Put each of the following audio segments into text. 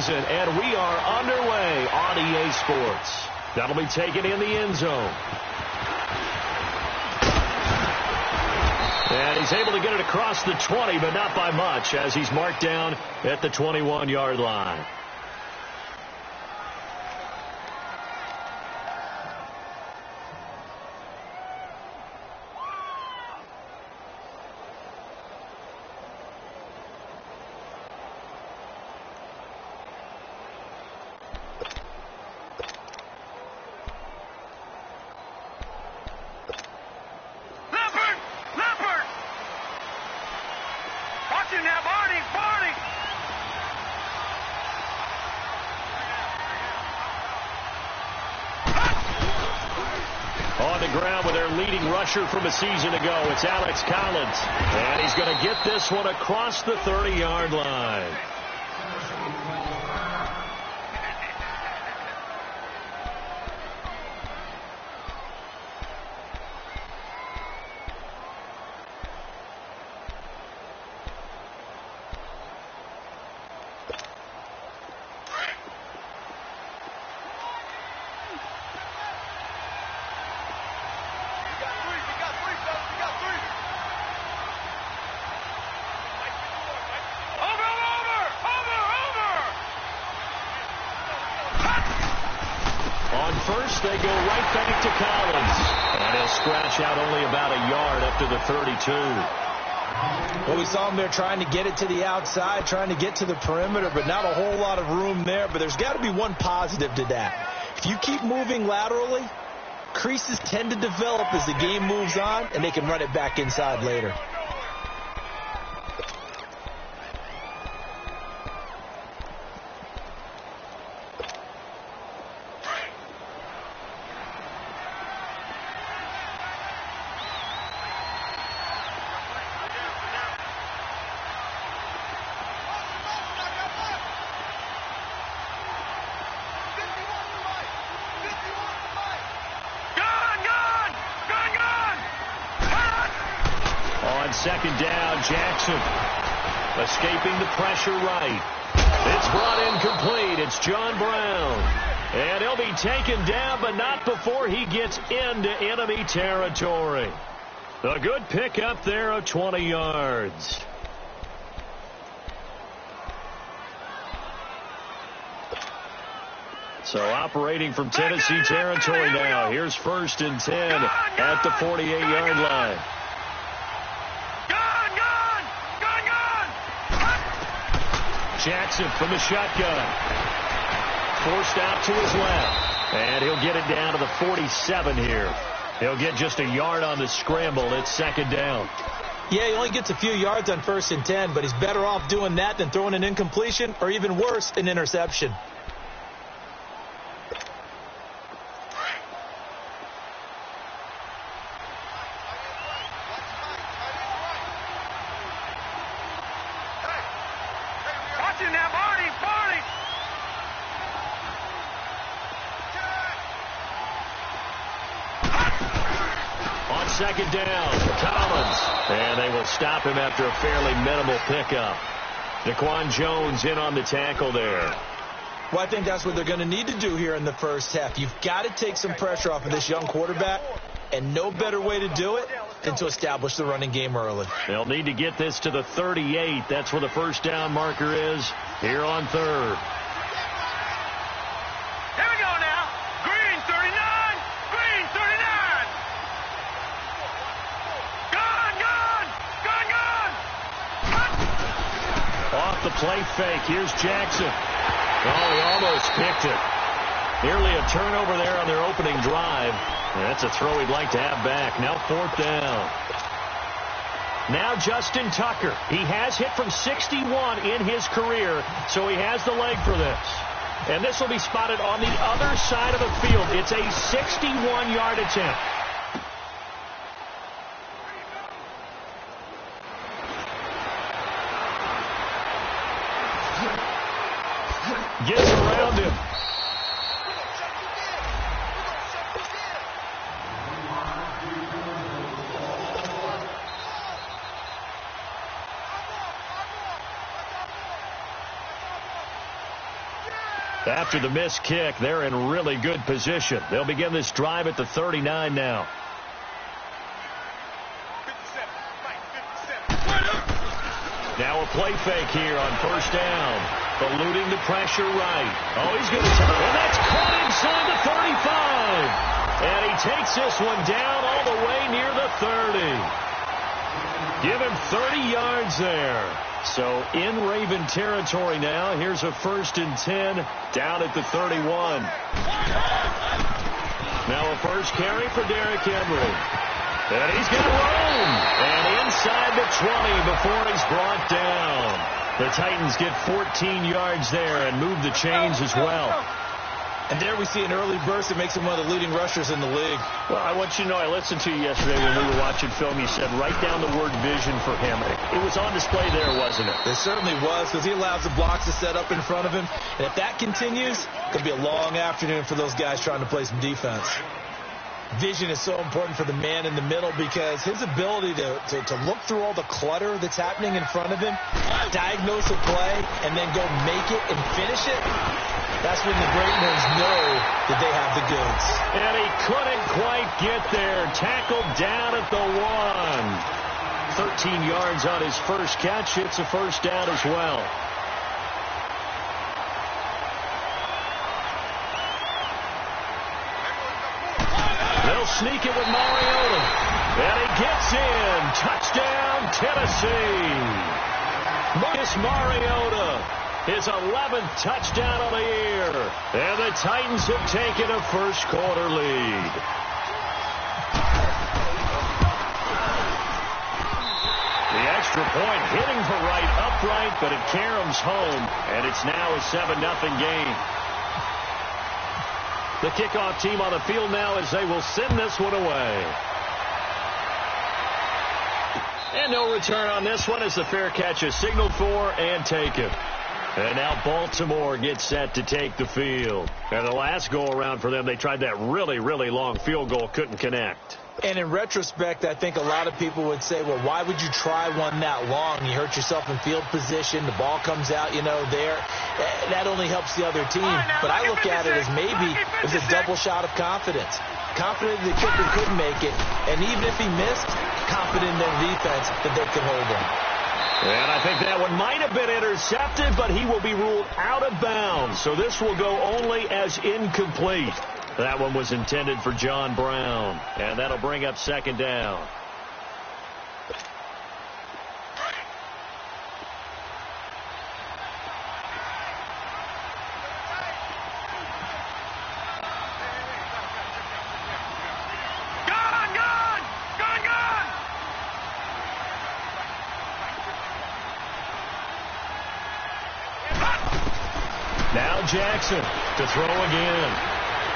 season, and we are underway on EA Sports. That'll be taken in the end zone. And he's able to get it across the 20, but not by much, as he's marked down at the 21-yard line. On the ground with their leading rusher from a season ago, it's Alex Collins. And he's going to get this one across the 30-yard line. First, they go right back to Collins. And he'll scratch out only about a yard up to the 32. Well, we saw him there trying to get it to the outside, trying to get to the perimeter, but not a whole lot of room there. But there's got to be one positive to that. If you keep moving laterally, creases tend to develop as the game moves on, and they can run it back inside later. Second down, Jackson escaping the pressure right. It's brought in complete. It's John Brown. And he'll be taken down, but not before he gets into enemy territory. A good pickup there of 20 yards. So operating from Tennessee territory now. Here's 1st and 10 at the 48-yard line. Jackson from the shotgun. Forced out to his left. And he'll get it down to the 47 here. He'll get just a yard on the scramble. It's 2nd down. Yeah, he only gets a few yards on 1st and 10, but he's better off doing that than throwing an incompletion or even worse, an interception. Second down, Collins. And they will stop him after a fairly minimal pickup. Daquan Jones in on the tackle there. Well, I think that's what they're going to need to do here in the first half. You've got to take some pressure off of this young quarterback, and no better way to do it than to establish the running game early. They'll need to get this to the 38. That's where the first down marker is here on 3rd. The play fake. Here's Jackson. Oh, he almost picked it. Nearly a turnover there on their opening drive. That's a throw he'd like to have back. Now 4th down. Now Justin Tucker. He has hit from 61 in his career, so he has the leg for this. And this will be spotted on the other side of the field. It's a 61-yard attempt. Gets around him. After the missed kick, they're in really good position. They'll begin this drive at the 39 now. Now a play fake here on first down. Eluding the pressure right. Oh, he's going to turn. And that's caught inside the 35. And he takes this one down all the way near the 30. Give him 30 yards there. So in Raven territory now. Here's a 1st and 10 down at the 31. Now a first carry for Derrick Henry. And he's going to roam. And inside the 20 before he's brought down. The Titans get 14 yards there and move the chains as well. And there we see an early burst that makes him one of the leading rushers in the league. Well, I want you to know, I listened to you yesterday when we were watching film. You said write down the word vision for him. It was on display there, wasn't it? It certainly was, because he allows the blocks to set up in front of him. And if that continues, it could be a long afternoon for those guys trying to play some defense. Vision is so important for the man in the middle because his ability to look through all the clutter that's happening in front of him, diagnose a play, and then go make it and finish it, that's when the great ones know that they have the goods. And he couldn't quite get there. Tackled down at the 1. 13 yards on his first catch. It's a first down as well. They'll sneak it with Mariota. And he gets in. Touchdown, Tennessee. Marcus Mariota, his 11th touchdown of the year. And the Titans have taken a first quarter lead. The extra point hitting for right upright, but it caroms home. And it's now a 7-0 game. The kickoff team on the field now as they will send this one away. And no return on this one as the fair catch is signaled for and taken. And now Baltimore gets set to take the field. And the last go-around for them, they tried that really, really long field goal, couldn't connect. And in retrospect, I think a lot of people would say, well, why would you try one that long? You hurt yourself in field position. The ball comes out, there. That only helps the other team. But I look at it as maybe it was a double shot of confidence. Confident the kicker could make it. And even if he missed, confident in their defense that they could hold him. And I think that one might have been intercepted, but he will be ruled out of bounds. So this will go only as incomplete. That one was intended for John Brown. And that'll bring up second down. Now Jackson to throw again.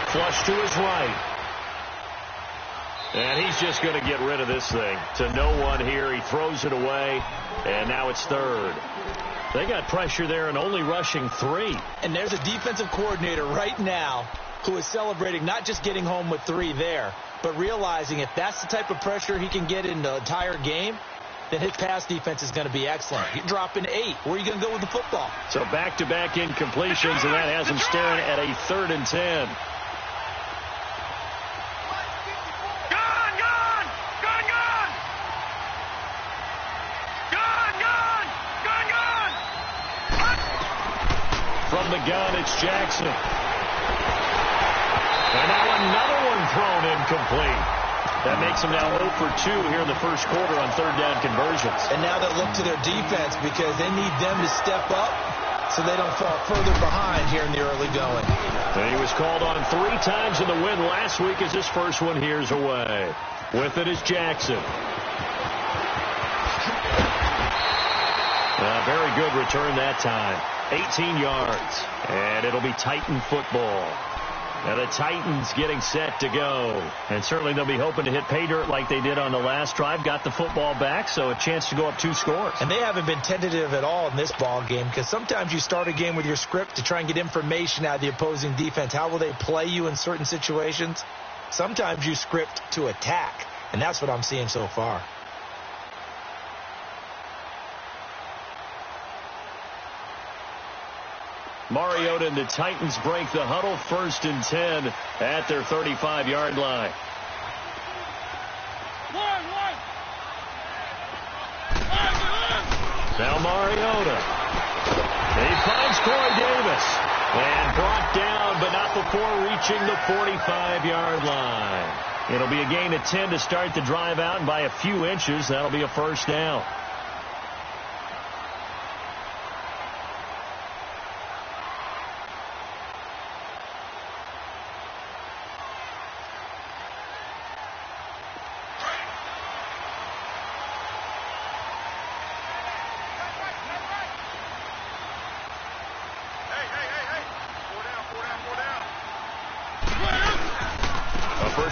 Flush to his right. And he's just going to get rid of this thing. To no one here. He throws it away. And now it's third. They got pressure there and only rushing 3. And there's a defensive coordinator right now who is celebrating not just getting home with 3 there, but realizing if that's the type of pressure he can get in the entire game, then his pass defense is going to be excellent. You're dropping 8. Where are you going to go with the football? So back-to-back incompletions, and that has him staring at a 3rd and 10. From the gun, it's Jackson. And now another one thrown incomplete. That makes them now 0 for 2 here in the first quarter on 3rd down conversions. And now they'll look to their defense because they need them to step up so they don't fall further behind here in the early going. And he was called on 3 times in the win last week as this first one here's away. With it is Jackson. Very good return that time. 18 yards. And it'll be Titan football. And the Titans getting set to go. And certainly they'll be hoping to hit pay dirt like they did on the last drive. Got the football back, so a chance to go up 2 scores. And they haven't been tentative at all in this ball game because sometimes you start a game with your script to try and get information out of the opposing defense. How will they play you in certain situations? Sometimes you script to attack, and that's what I'm seeing so far. Mariota and the Titans break the huddle, 1st and 10 at their 35-yard line. Now Mariota. He finds Corey Davis. And brought down, but not before reaching the 45-yard line. It'll be a gain of 10 to start the drive out, and by a few inches, that'll be a 1st down.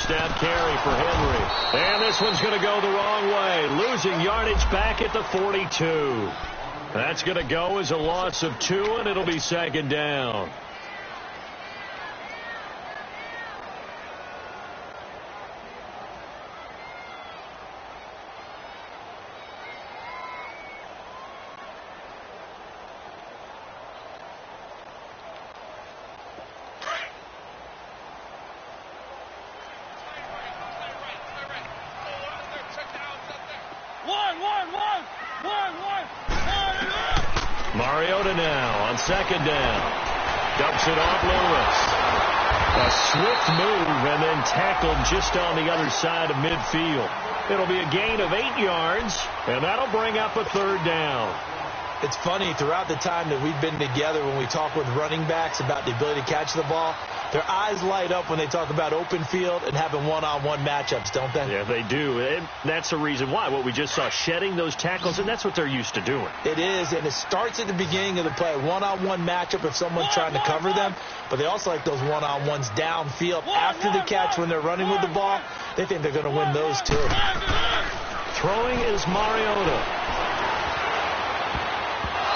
Down carry for Henry. And this one's going to go the wrong way. Losing yardage back at the 42. That's going to go as a loss of 2, and it'll be 2nd down. Mariota now on 2nd down. Dumps it off Lewis. A swift move and then tackled just on the other side of midfield. It'll be a gain of 8 yards, and that'll bring up a 3rd down. It's funny, throughout the time that we've been together, when we talk with running backs about the ability to catch the ball, their eyes light up when they talk about open field and having one-on-one matchups, don't they? Yeah, they do. And that's the reason why. What we just saw, shedding those tackles, and that's what they're used to doing. It is, and it starts at the beginning of the play. One-on-one matchup if someone's trying to cover them, but they also like those one-on-ones downfield after the catch when they're running with the ball. They think they're going to win those too. Throwing is Mariota.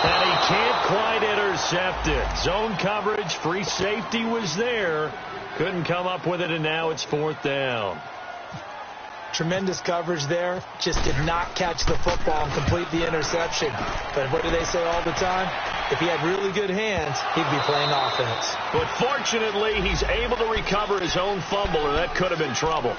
And he can't quite intercept it. Zone coverage, free safety was there. Couldn't come up with it, and now it's 4th down. Tremendous coverage there. Just did not catch the football and complete the interception. But what do they say all the time? If he had really good hands, he'd be playing offense. But fortunately, he's able to recover his own fumble, or that could have been trouble.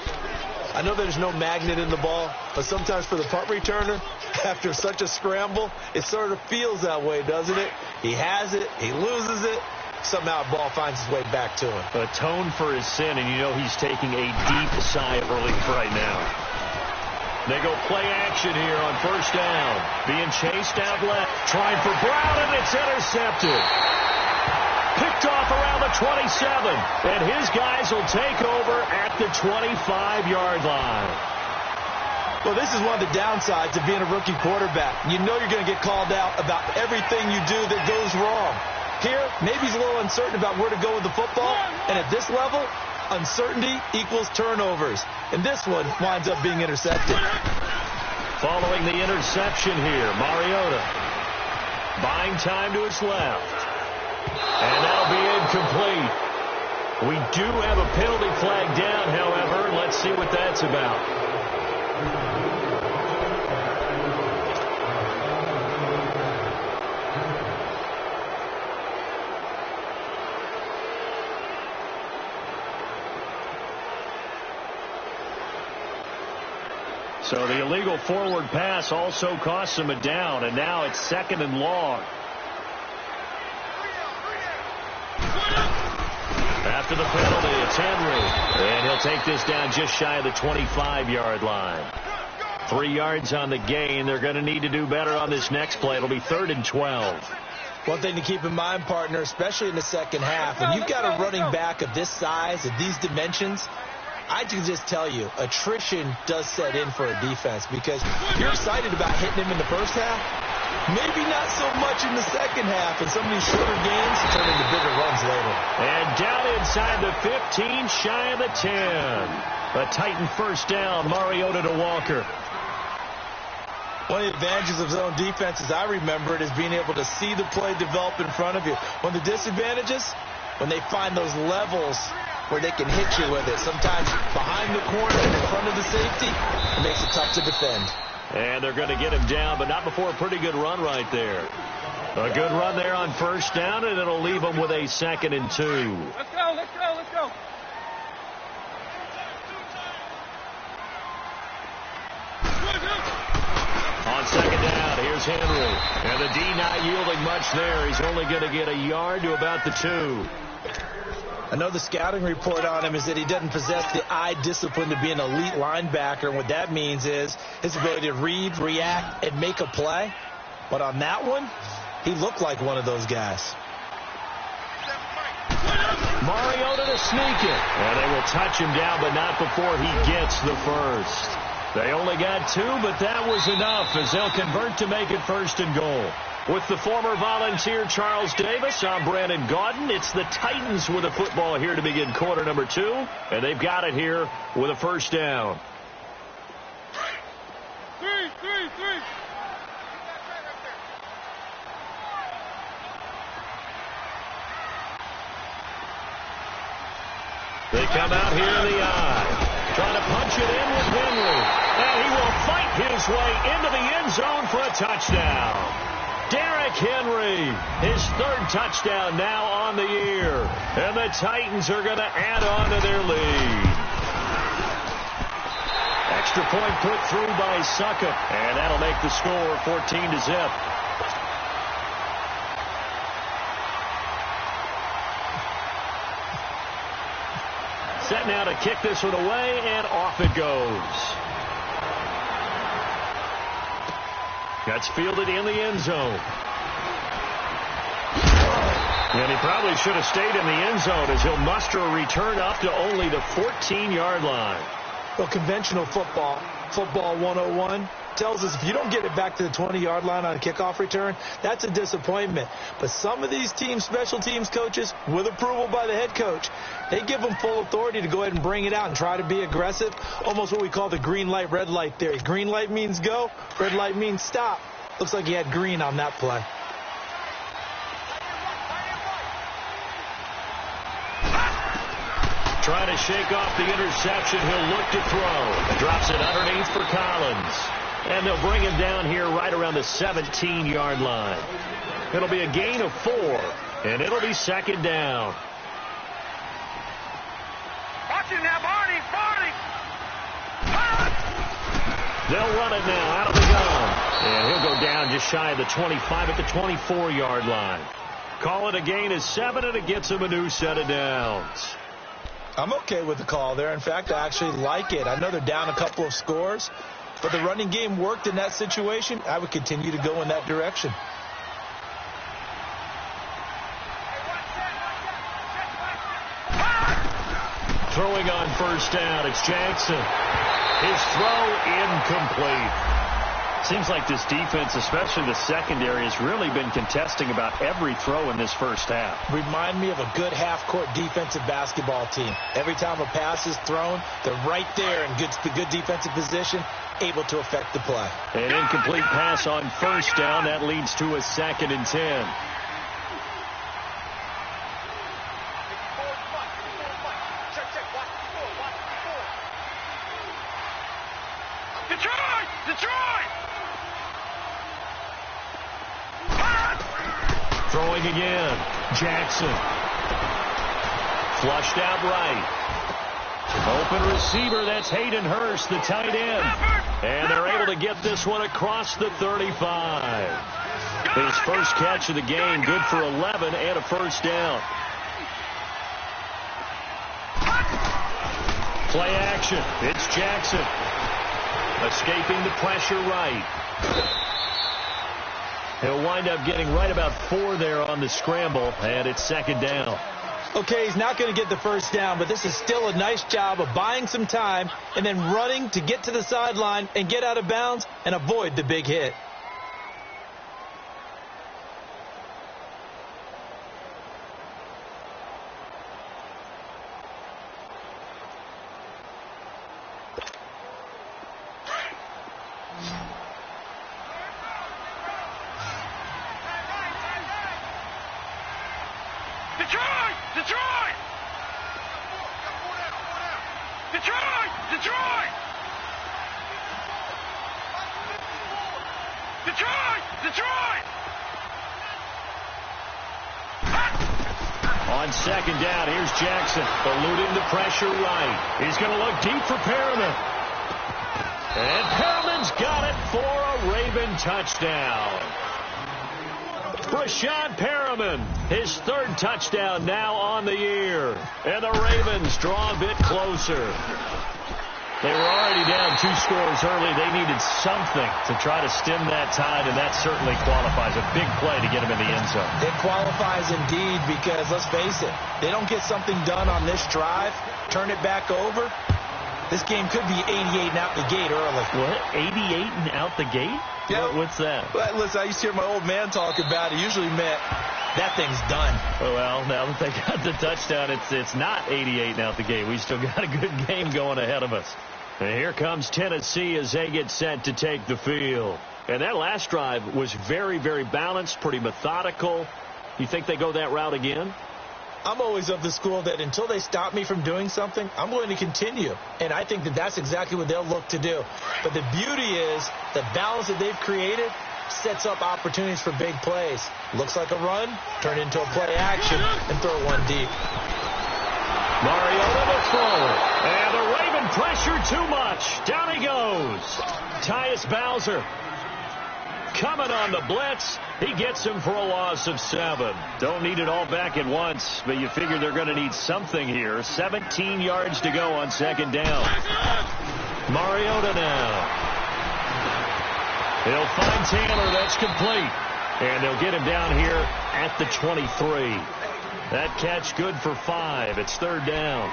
I know there's no magnet in the ball, but sometimes for the punt returner, after such a scramble, it sort of feels that way, doesn't it? He has it, he loses it, somehow the ball finds its way back to him. Atone for his sin, and you know he's taking a deep sigh of relief right now. They go play action here on 1st down. Being chased out left, trying for Brown, and it's intercepted. Picked off around the 27, and his guys will take over at the 25-yard line. Well, this is one of the downsides of being a rookie quarterback. You know you're going to get called out about everything you do that goes wrong. Here, maybe he's a little uncertain about where to go with the football, and at this level, uncertainty equals turnovers. And this one winds up being intercepted. Following the interception here, Mariota buying time to his left. And that'll be incomplete. We do have a penalty flag down, however. Let's see what that's about. So the illegal forward pass also costs him a down, and now it's 2nd and long. After the penalty, it's Henry. And he'll take this down just shy of the 25-yard line. 3 yards on the gain. They're going to need to do better on this next play. It'll be 3rd and 12. One thing to keep in mind, partner, especially in the second half, when you've got a running back of this size, of these dimensions, I can just tell you, attrition does set in for a defense because you're excited about hitting him in the first half. Maybe not so much in the second half, and some of these shorter games turn into bigger runs later. And down inside the 15, shy of the 10. A Titan 1st down, Mariota to Walker. One of the advantages of zone defense, as I remember it, is being able to see the play develop in front of you. One of the disadvantages, when they find those levels where they can hit you with it. Sometimes behind the corner and in front of the safety, it makes it tough to defend. And they're going to get him down, but not before a pretty good run right there. A good run there on first down, and it'll leave them with a 2nd and 2. Let's go, let's go, let's go. On 2nd down, here's Henry. And the D not yielding much there. He's only going to get a yard to about the 2. I know the scouting report on him is that he doesn't possess the eye discipline to be an elite linebacker. And what that means is his ability to read, react, and make a play. But on that one, he looked like one of those guys. Mariota to sneak it. And they will touch him down, but not before he gets the first. They only got 2, but that was enough as they'll convert to make it 1st and goal. With the former Volunteer Charles Davis, I'm Brandon Gaudin. It's the Titans with a football here to begin quarter number 2, and they've got it here with a 1st down. Three. They come out here in the eye, trying to punch it in with Henry, and he will fight his way into the end zone for a touchdown. Derrick Henry, his 3rd touchdown now on the year, and the Titans are going to add on to their lead. Extra point put through by Suckup, and that'll make the score 14-0. Set now to kick this one away, and off it goes. That's fielded in the end zone. And he probably should have stayed in the end zone as he'll muster a return up to only the 14-yard line. Well, conventional football 101, tells us if you don't get it back to the 20-yard line on a kickoff return, that's a disappointment. But some of these teams, special teams coaches, with approval by the head coach, they give them full authority to go ahead and bring it out and try to be aggressive, almost what we call the green light, red light theory. Green light means go, red light means stop. Looks like he had green on that play. Trying to shake off the interception. He'll look to throw. Drops it underneath for Collins. And they'll bring him down here right around the 17-yard line. It'll be a gain of 4, and it'll be 2nd down. Watch him now, Barney. They'll run it now out of the gun. And he'll go down just shy of the 25 at the 24-yard line. Call it a gain of 7, and it gets him a new set of downs. I'm okay with the call there. In fact, I actually like it. I know they're down a couple of scores, but the running game worked in that situation. I would continue to go in that direction. Throwing on first down, it's Jackson. His throw incomplete. Seems like this defense, especially the secondary, has really been contesting about every throw in this first half. Remind me of a good half-court defensive basketball team. Every time a pass is thrown, they're right there and gets the good defensive position, able to affect the play. An incomplete pass on first down. That leads to a 2nd and 10. Throwing again. Jackson. Flushed out right. Open receiver. That's Hayden Hurst, the tight end. And they're able to get this one across the 35. His first catch of the game. Good for 11 and a first down. Play action. It's Jackson. Escaping the pressure right. He'll wind up getting right about 4 there on the scramble, and it's 2nd down. Okay, he's not going to get the first down, but this is still a nice job of buying some time and then running to get to the sideline and get out of bounds and avoid the big hit. On second down, here's Jackson, eluding the pressure right. He's going to look deep for Perriman. And Perriman's got it for a Raven touchdown. Brashad Perriman, his third touchdown now on the year. And the Ravens draw a bit closer. They were already down 2 scores early. They needed something to try to stem that tide, and that certainly qualifies. A big play to get them in the end zone. It qualifies indeed because, let's face it, they don't get something done on this drive, turn it back over. This game could be 88 and out the gate early. What? 88 and out the gate? Yeah. What's that? Well, listen, I used to hear my old man talk about it. Usually meant that thing's done. Well, now that they got the touchdown, it's not 88 and out the gate. We still got a good game going ahead of us. And here comes Tennessee as they get set to take the field. And that last drive was very, very balanced, pretty methodical. You think they go that route again? I'm always of the school that until they stop me from doing something, I'm going to continue. And I think that that's exactly what they'll look to do. But the beauty is the balance that they've created sets up opportunities for big plays. Looks like a run, turn into a play action, and throw one deep. Mariota to throw it. And the Raven pressure too much. Down he goes. Tyus Bowser coming on the blitz. He gets him for a loss of 7. Don't need it all back at once, but you figure they're going to need something here. 17 yards to go on second down. Mariota now. He'll find Taylor. That's complete. And they'll get him down here at the 23. That catch good for 5. It's third down.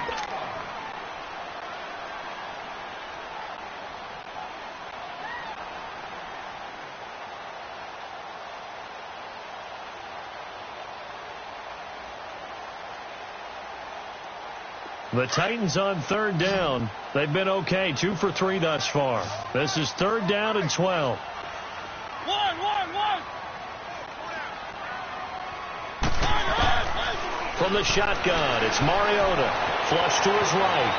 The Titans on third down. They've been okay. 2 for 3 thus far. This is third down and 12. One. From the shotgun, it's Mariota. Flush to his right.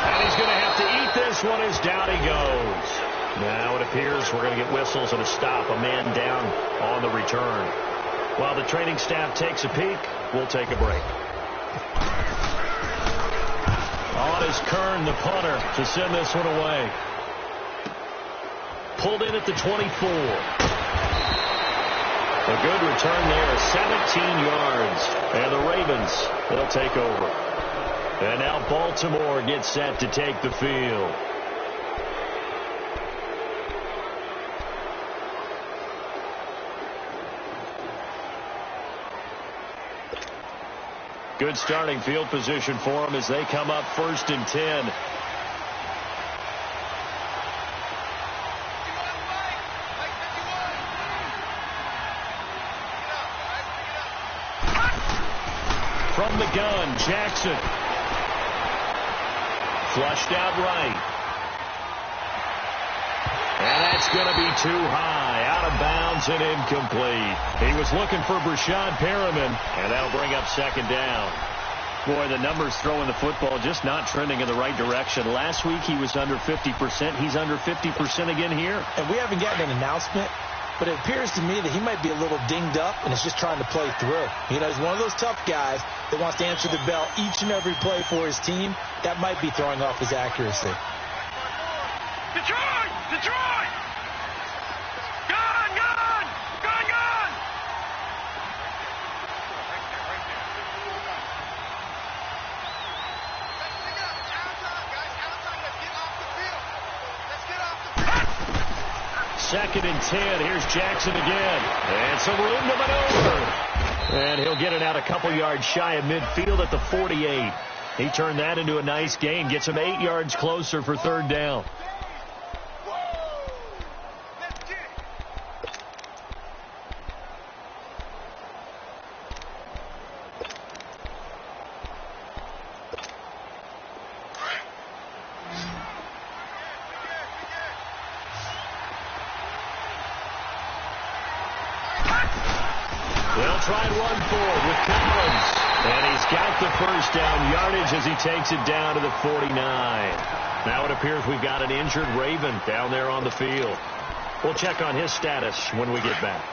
And he's going to have to eat this one as down he goes. Now it appears we're going to get whistles and a stop. A man down on the return. While the training staff takes a peek, we'll take a break. On is Kern, the punter, to send this one away. Pulled in at the 24. A good return there, 17 yards. And the Ravens, they'll take over. And now Baltimore gets set to take the field. Good starting field position for them as they come up 1st and 10. From the gun, Jackson. Flushed out right. And that's going to be too high. Out of bounds and incomplete. He was looking for Brashad Perriman, and that'll bring up second down. Boy, the numbers throwing the football just not trending in the right direction. Last week he was under 50%. He's under 50% again here. And we haven't gotten an announcement, but it appears to me that he might be a little dinged up and is just trying to play through. You know, he's one of those tough guys that wants to answer the bell each and every play for his team. That might be throwing off his accuracy. Detroit! Gun! Second and 10. Here's Jackson again. And some room to maneuver. And he'll get it out a couple yards shy of midfield at the 48. He turned that into a nice gain. Gets him 8 yards closer for third down. They'll try and run forward with Collins. And he's got the first down yardage as he takes it down to the 49. Now it appears we've got an injured Raven down there on the field. We'll check on his status when we get back.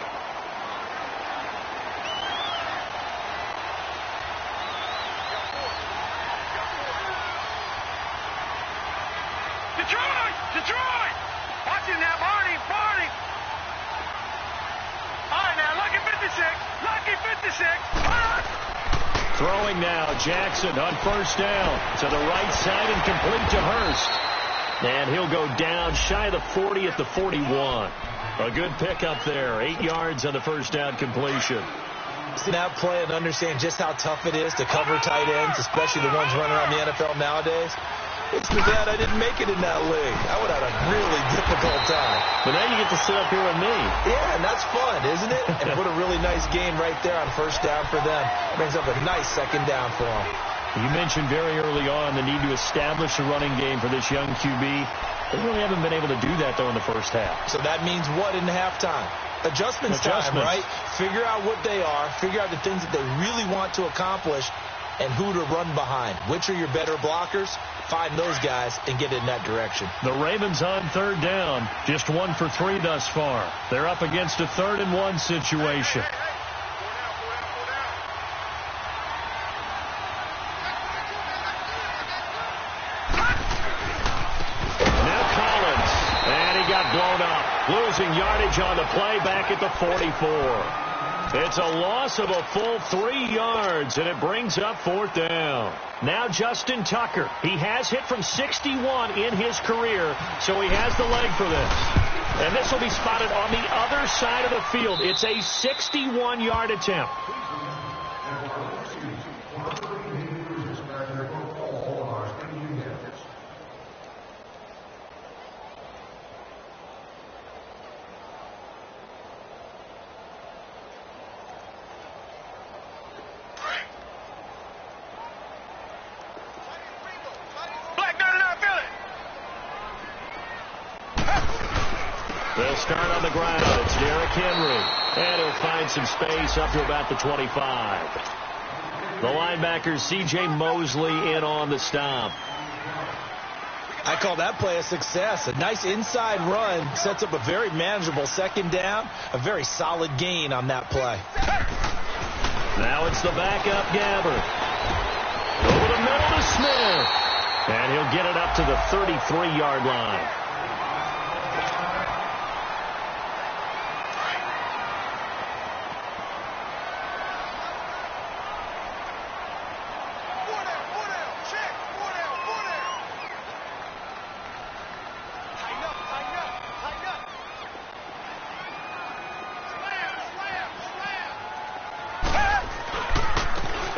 Detroit! Detroit! Watch it now, Barney! Barney! All right, now, lucky 56. Lucky 56. Throwing now, Jackson on first down to the right side and complete to Hurst. And he'll go down shy of the 40 at the 41. A good pickup there. 8 yards on the first down completion. See that play and understand just how tough it is to cover tight ends, especially the ones running around the NFL nowadays. It's too bad I didn't make it in that league. I would have had a really difficult time. But now you get to sit up here with me. Yeah, and that's fun, isn't it? And put a really nice game right there on first down for them. Brings up a nice second down for them. You mentioned very early on the need to establish a running game for this young QB. They really haven't been able to do that, though, in the first half. So that means what in halftime? Adjustments time, right? Figure out what they are. Figure out the things that they really want to accomplish and who to run behind. Which are your better blockers? Find those guys and get in that direction. The Ravens on third down. Just 1 for 3 thus far. They're up against a 3rd and 1 situation. Now Collins. And he got blown up. Losing yardage on the play back at the 44. It's a loss of a full 3 yards, and it brings up 4th down. Now Justin Tucker. He has hit from 61 in his career, so he has the leg for this. And this will be spotted on the other side of the field. It's a 61-yard attempt. They'll start on the ground. It's Derrick Henry. And he'll find some space up to about the 25. The linebacker, C.J. Mosley, in on the stop. I call that play a success. A nice inside run sets up a very manageable second down. A very solid gain on that play. Now it's the backup Gabbert. Over the middle to Smith. And he'll get it up to the 33-yard line.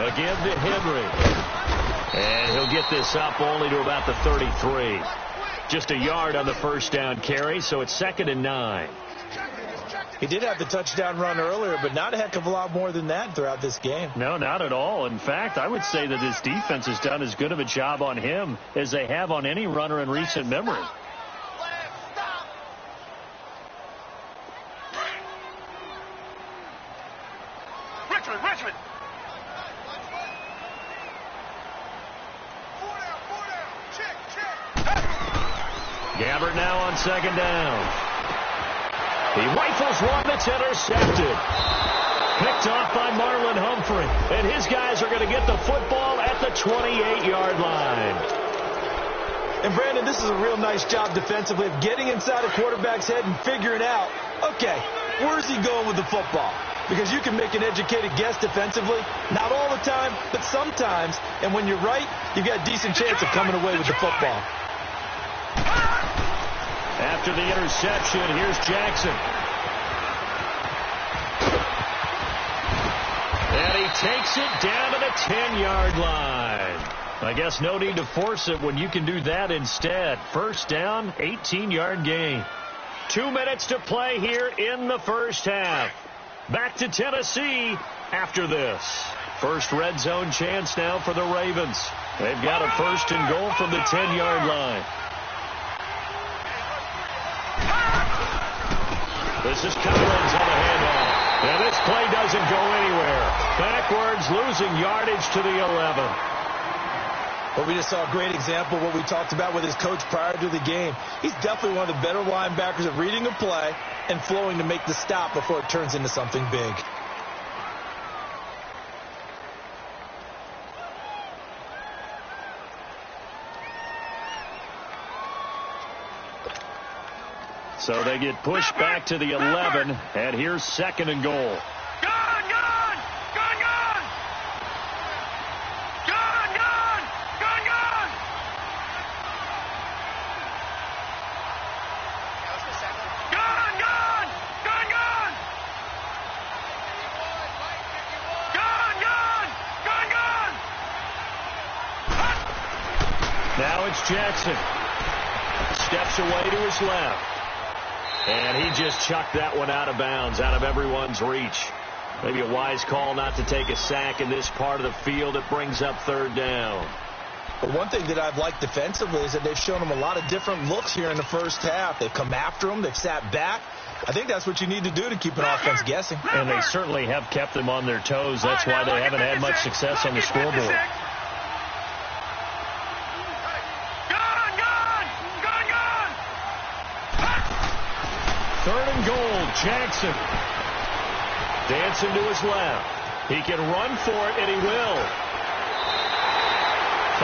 Again to Henry. And he'll get this up only to about the 33. Just a yard on the first down carry, so it's 2nd and 9. He did have the touchdown run earlier, but not a heck of a lot more than that throughout this game. No, not at all. In fact, I would say that his defense has done as good of a job on him as they have on any runner in recent memory. Richmond. Gabbert now on 2nd down. He rifles one that's intercepted. Picked off by Marlon Humphrey. And his guys are going to get the football at the 28-yard line. And, Brandon, this is a real nice job defensively of getting inside a quarterback's head and figuring out, okay, where's he going with the football? Because you can make an educated guess defensively. Not all the time, but sometimes. And when you're right, you've got a decent chance of coming away with the football. After the interception, here's Jackson. And he takes it down to the 10-yard line. I guess no need to force it when you can do that instead. First down, 18-yard gain. 2 minutes to play here in the first half. Back to Tennessee after this. First red zone chance now for the Ravens. They've got a 1st and goal from the 10-yard line. This is Collins on the handoff. And this play doesn't go anywhere. Backwards, losing yardage to the 11. Well, we just saw a great example of what we talked about with his coach prior to the game. He's definitely one of the better linebackers at reading a play and flowing to make the stop before it turns into something big. So they get pushed back to the 11, and here's 2nd and goal. Now it's Jackson. Steps away to his left. And he just chucked that one out of bounds, out of everyone's reach. Maybe a wise call not to take a sack in this part of the field. It brings up 3rd down. But one thing that I've liked defensively is that they've shown him a lot of different looks here in the first half. They've come after him. They've sat back. I think that's what you need to do to keep an offense guessing. And they certainly have kept them on their toes. That's why they haven't had much success on the scoreboard. Third and goal, Jackson. Dancing to his left. He can run for it, and he will.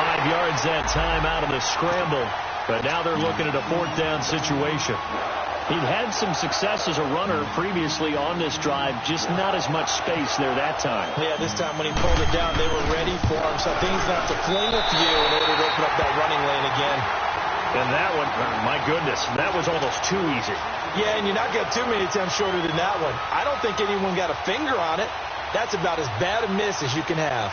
5 yards that time out of the scramble. But now they're looking at a 4th down situation. He'd had some success as a runner previously on this drive, just not as much space there that time. Yeah, this time when he pulled it down, they were ready for him. So I think he's going to have to fling a few in order to open up that running lane again. And that one, my goodness, that was almost too easy. Yeah, and you're not getting too many attempts shorter than that one. I don't think anyone got a finger on it. That's about as bad a miss as you can have.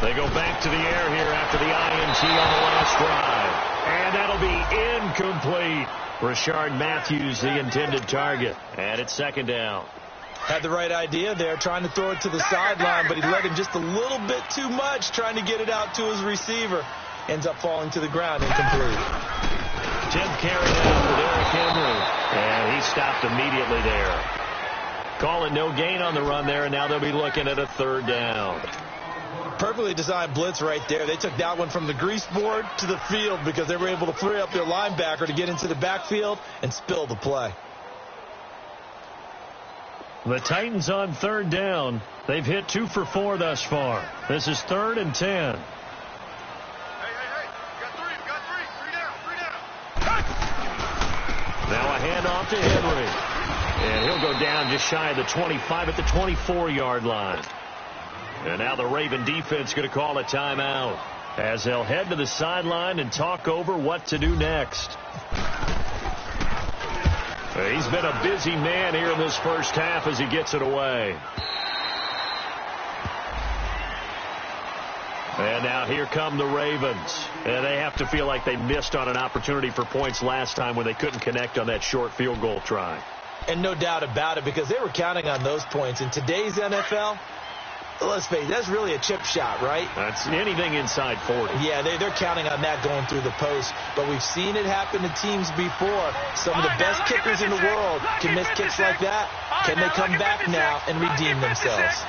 They go back to the air here after the INT on the last drive. And that'll be incomplete. Rashard Matthews, the intended target. And it's 2nd down. Had the right idea there, trying to throw it to the sideline, but he let him just a little bit too much, trying to get it out to his receiver. Ends up falling to the ground, incomplete. 10th carry down for Derrick Henry. And he stopped immediately there. Call it no gain on the run there, and now they'll be looking at a 3rd down. Perfectly designed blitz right there. They took that one from the grease board to the field because they were able to free up their linebacker to get into the backfield and spill the play. The Titans on 3rd down. They've hit 2 for 4 thus far. This is 3rd and 10. Hey. You got three. Three down. Now a handoff to Henry. And he'll go down just shy of the 25 at the 24-yard line. And now the Raven defense going to call a timeout as they'll head to the sideline and talk over what to do next. He's been a busy man here in this first half as he gets it away. And now here come the Ravens. And they have to feel like they missed on an opportunity for points last time when they couldn't connect on that short field goal try. And no doubt about it, because they were counting on those points. In today's NFL, let's face it, that's really a chip shot, right? That's anything inside 40. Yeah, they're counting on that going through the post. But we've seen it happen to teams before. Some of the best kickers in the world can miss kicks like that. Can they come back now and redeem themselves?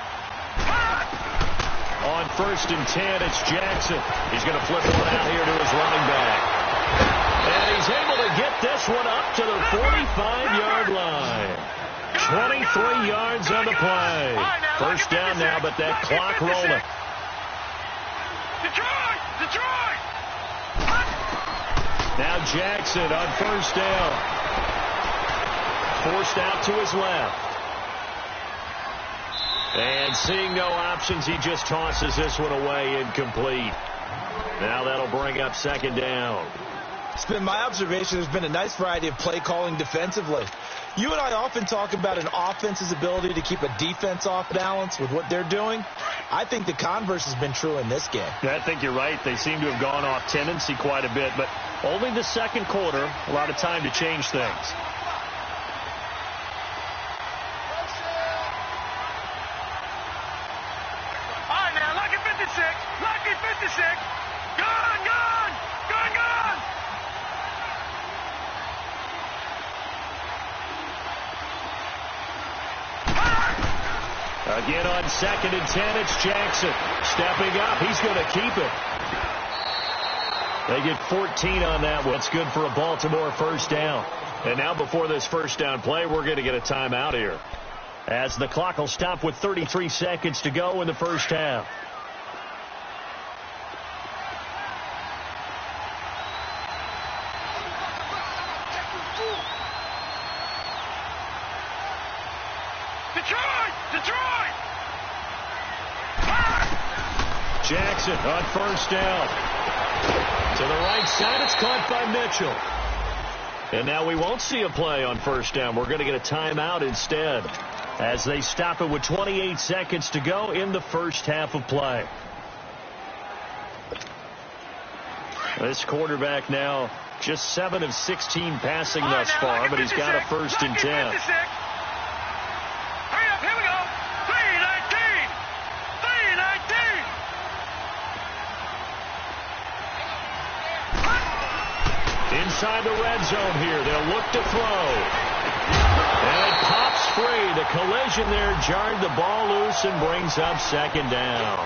On 1st and 10, it's Jackson. He's going to flip one out here to his running back. And he's able to get this one up to the 45-yard line. 23 yards on the play. 1st down now, but that clock rolling. Detroit! Now Jackson on 1st down. Forced out to his left. And seeing no options, he just tosses this one away, incomplete. Now that'll bring up 2nd down. It's been my observation there's been a nice variety of play calling defensively. You and I often talk about an offense's ability to keep a defense off balance with what they're doing. I think the converse has been true in this game. I think you're right. They seem to have gone off tendency quite a bit, but only the 2nd quarter, a lot of time to change things. All right, now, lucky 56. Gun! Again on 2nd and 10, it's Jackson. Stepping up, he's going to keep it. They get 14 on that one. It's good for a Baltimore 1st down. And now before this first down play, we're going to get a timeout here, as the clock will stop with 33 seconds to go in the first half. Detroit! Jackson on first down. To the right side, it's caught by Mitchell. And now we won't see a play on first down. We're going to get a timeout instead, as they stop it with 28 seconds to go in the first half of play. This quarterback now just 7 of 16 passing thus far, but he's got a 1st and 10. Hurry up, here we go. 3-19. 3-19. Inside the red zone here, they'll look to throw. And it pops free. The collision there jarred the ball loose and brings up 2nd down.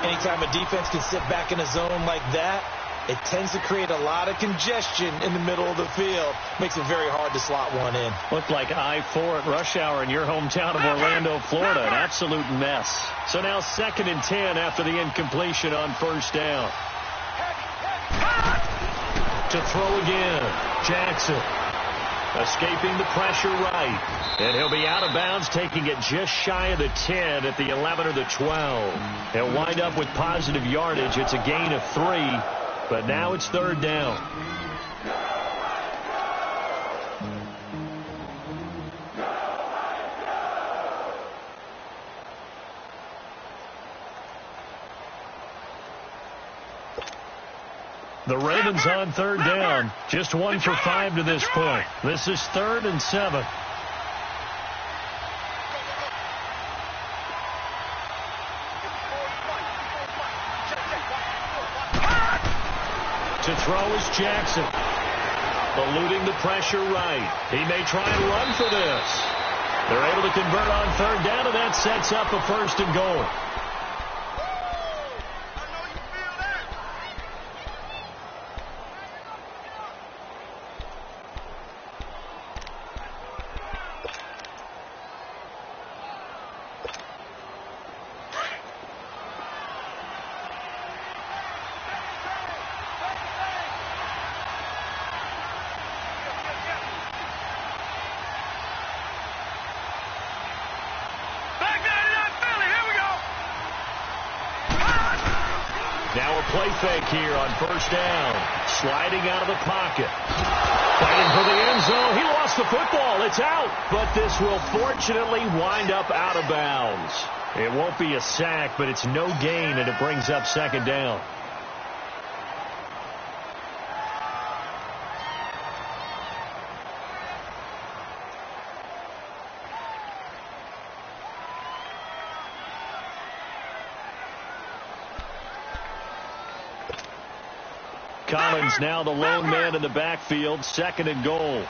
Anytime a defense can sit back in a zone like that, it tends to create a lot of congestion in the middle of the field. Makes it very hard to slot one in. Looked like I-4 at rush hour in your hometown of Orlando, Florida. An absolute mess. So now 2nd and 10 after the incompletion on first down. To throw again, Jackson. Escaping the pressure right. And he'll be out of bounds, taking it just shy of the 10 at the 11 or the 12. He'll wind up with positive yardage. It's a gain of 3, but now it's 3rd down. The Ravens on 3rd down. Just 1 for 5 to this point. This is 3rd and 7. To throw is Jackson. Eluding the pressure right. He may try and run for this. They're able to convert on 3rd down, and that sets up a 1st and goal. Now a play fake here on first down. Sliding out of the pocket. Fighting for the end zone. He lost the football. It's out. But this will fortunately wind up out of bounds. It won't be a sack, but it's no gain, and it brings up 2nd down. Collins now the lone man in the backfield, 2nd and goal.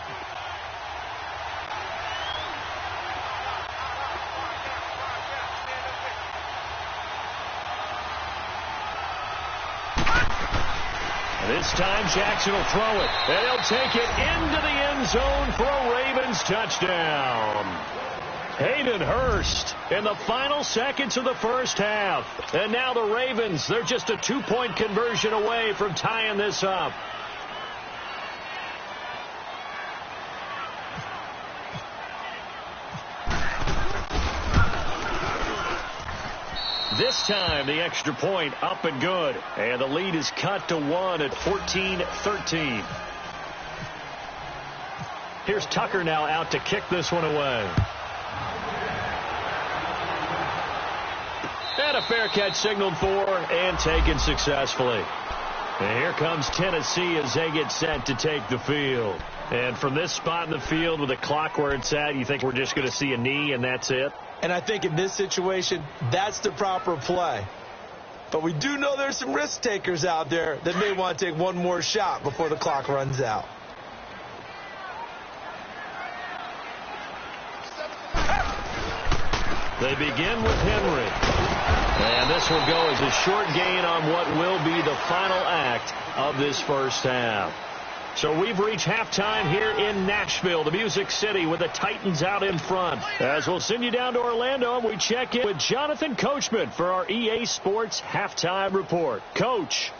This time Jackson will throw it, and he'll take it into the end zone for a Ravens touchdown. Hayden Hurst in the final seconds of the first half. And now the Ravens, they're just a 2-point conversion away from tying this up. This time the extra point up and good. And the lead is cut to 1 at 14-13. Here's Tucker now out to kick this one away. And a fair catch signaled for and taken successfully. And here comes Tennessee as they get set to take the field. And from this spot in the field with the clock where it's at, you think we're just going to see a knee and that's it? And I think in this situation, that's the proper play. But we do know there's some risk takers out there that may want to take one more shot before the clock runs out. They begin with Henry. And this will go as a short gain on what will be the final act of this first half. So we've reached halftime here in Nashville, the Music City, with the Titans out in front. As we'll send you down to Orlando, and we check in with Jonathan Coachman for our EA Sports Halftime Report. Coach.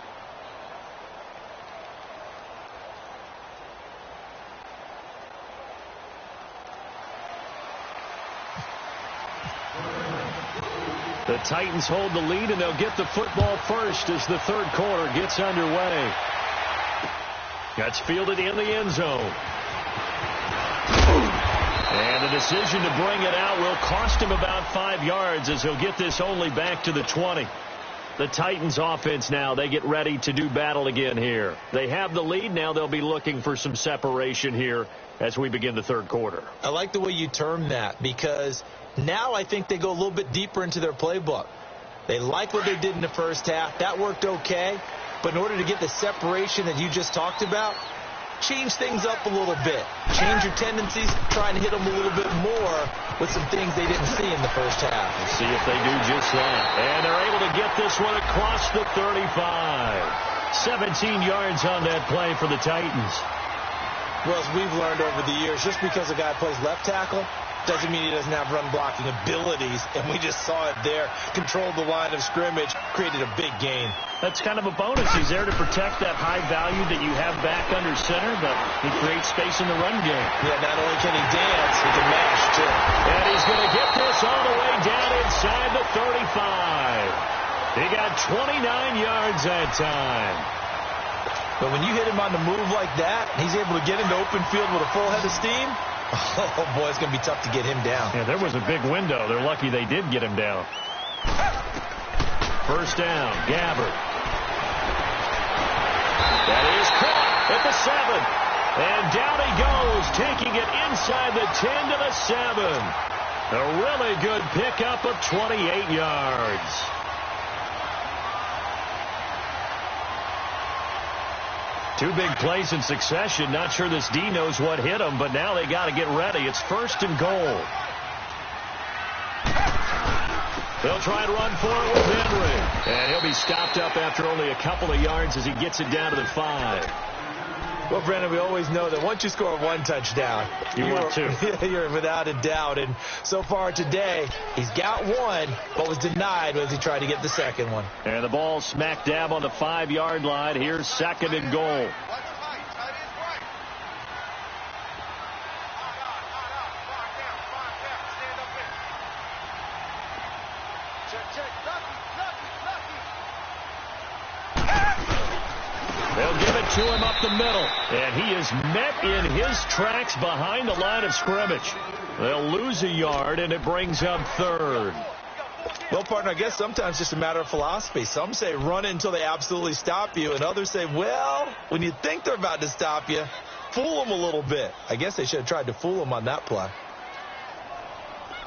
The Titans hold the lead, and they'll get the football first as the third quarter gets underway. That's fielded in the end zone. And the decision to bring it out will cost him about 5 yards as he'll get this only back to the 20. The Titans offense now, they get ready to do battle again here. They have the lead. Now they'll be looking for some separation here as we begin the third quarter. I like the way you termed that, because now I think they go a little bit deeper into their playbook. They like what they did in the first half. That worked okay. But in order to get the separation that you just talked about, change things up a little bit. Change your tendencies, try and hit them a little bit more with some things they didn't see in the first half. We'll see if they do just that. And they're able to get this one across the 35. 17 yards on that play for the Titans. Well, as we've learned over the years, just because a guy plays left tackle doesn't mean he doesn't have run-blocking abilities, and we just saw it there. Controlled the line of scrimmage, created a big gain. That's kind of a bonus. He's there to protect that high value that you have back under center, but he creates space in the run game. Yeah, not only can he dance, he can mash, too. And he's going to get this all the way down inside the 35. He got 29 yards that time. But when you hit him on the move like that, he's able to get into open field with a full head of steam, oh, boy, it's going to be tough to get him down. Yeah, there was a big window. They're lucky they did get him down. First down, Gabbert. That is caught at the 7. And down he goes, taking it inside the 10 to the 7. A really good pickup of 28 yards. Two big plays in succession. Not sure this D knows what hit him, but now they got to get ready. It's first and goal. They'll try and run for it with Henry. And he'll be stopped up after only a couple of yards as he gets it down to the 5. Well, Brandon, we always know that once you score one touchdown, you want two. You're without a doubt. And so far today, he's got one, but was denied as he tried to get the second one. And the ball smack dab on the 5-yard line. Here's second and goal. They'll give it to him up the middle. And he is met in his tracks behind the line of scrimmage. They'll lose a yard, and it brings up third. Well, partner, I guess sometimes it's just a matter of philosophy. Some say run until they absolutely stop you, and others say, well, when you think they're about to stop you, fool them a little bit. I guess they should have tried to fool them on that play.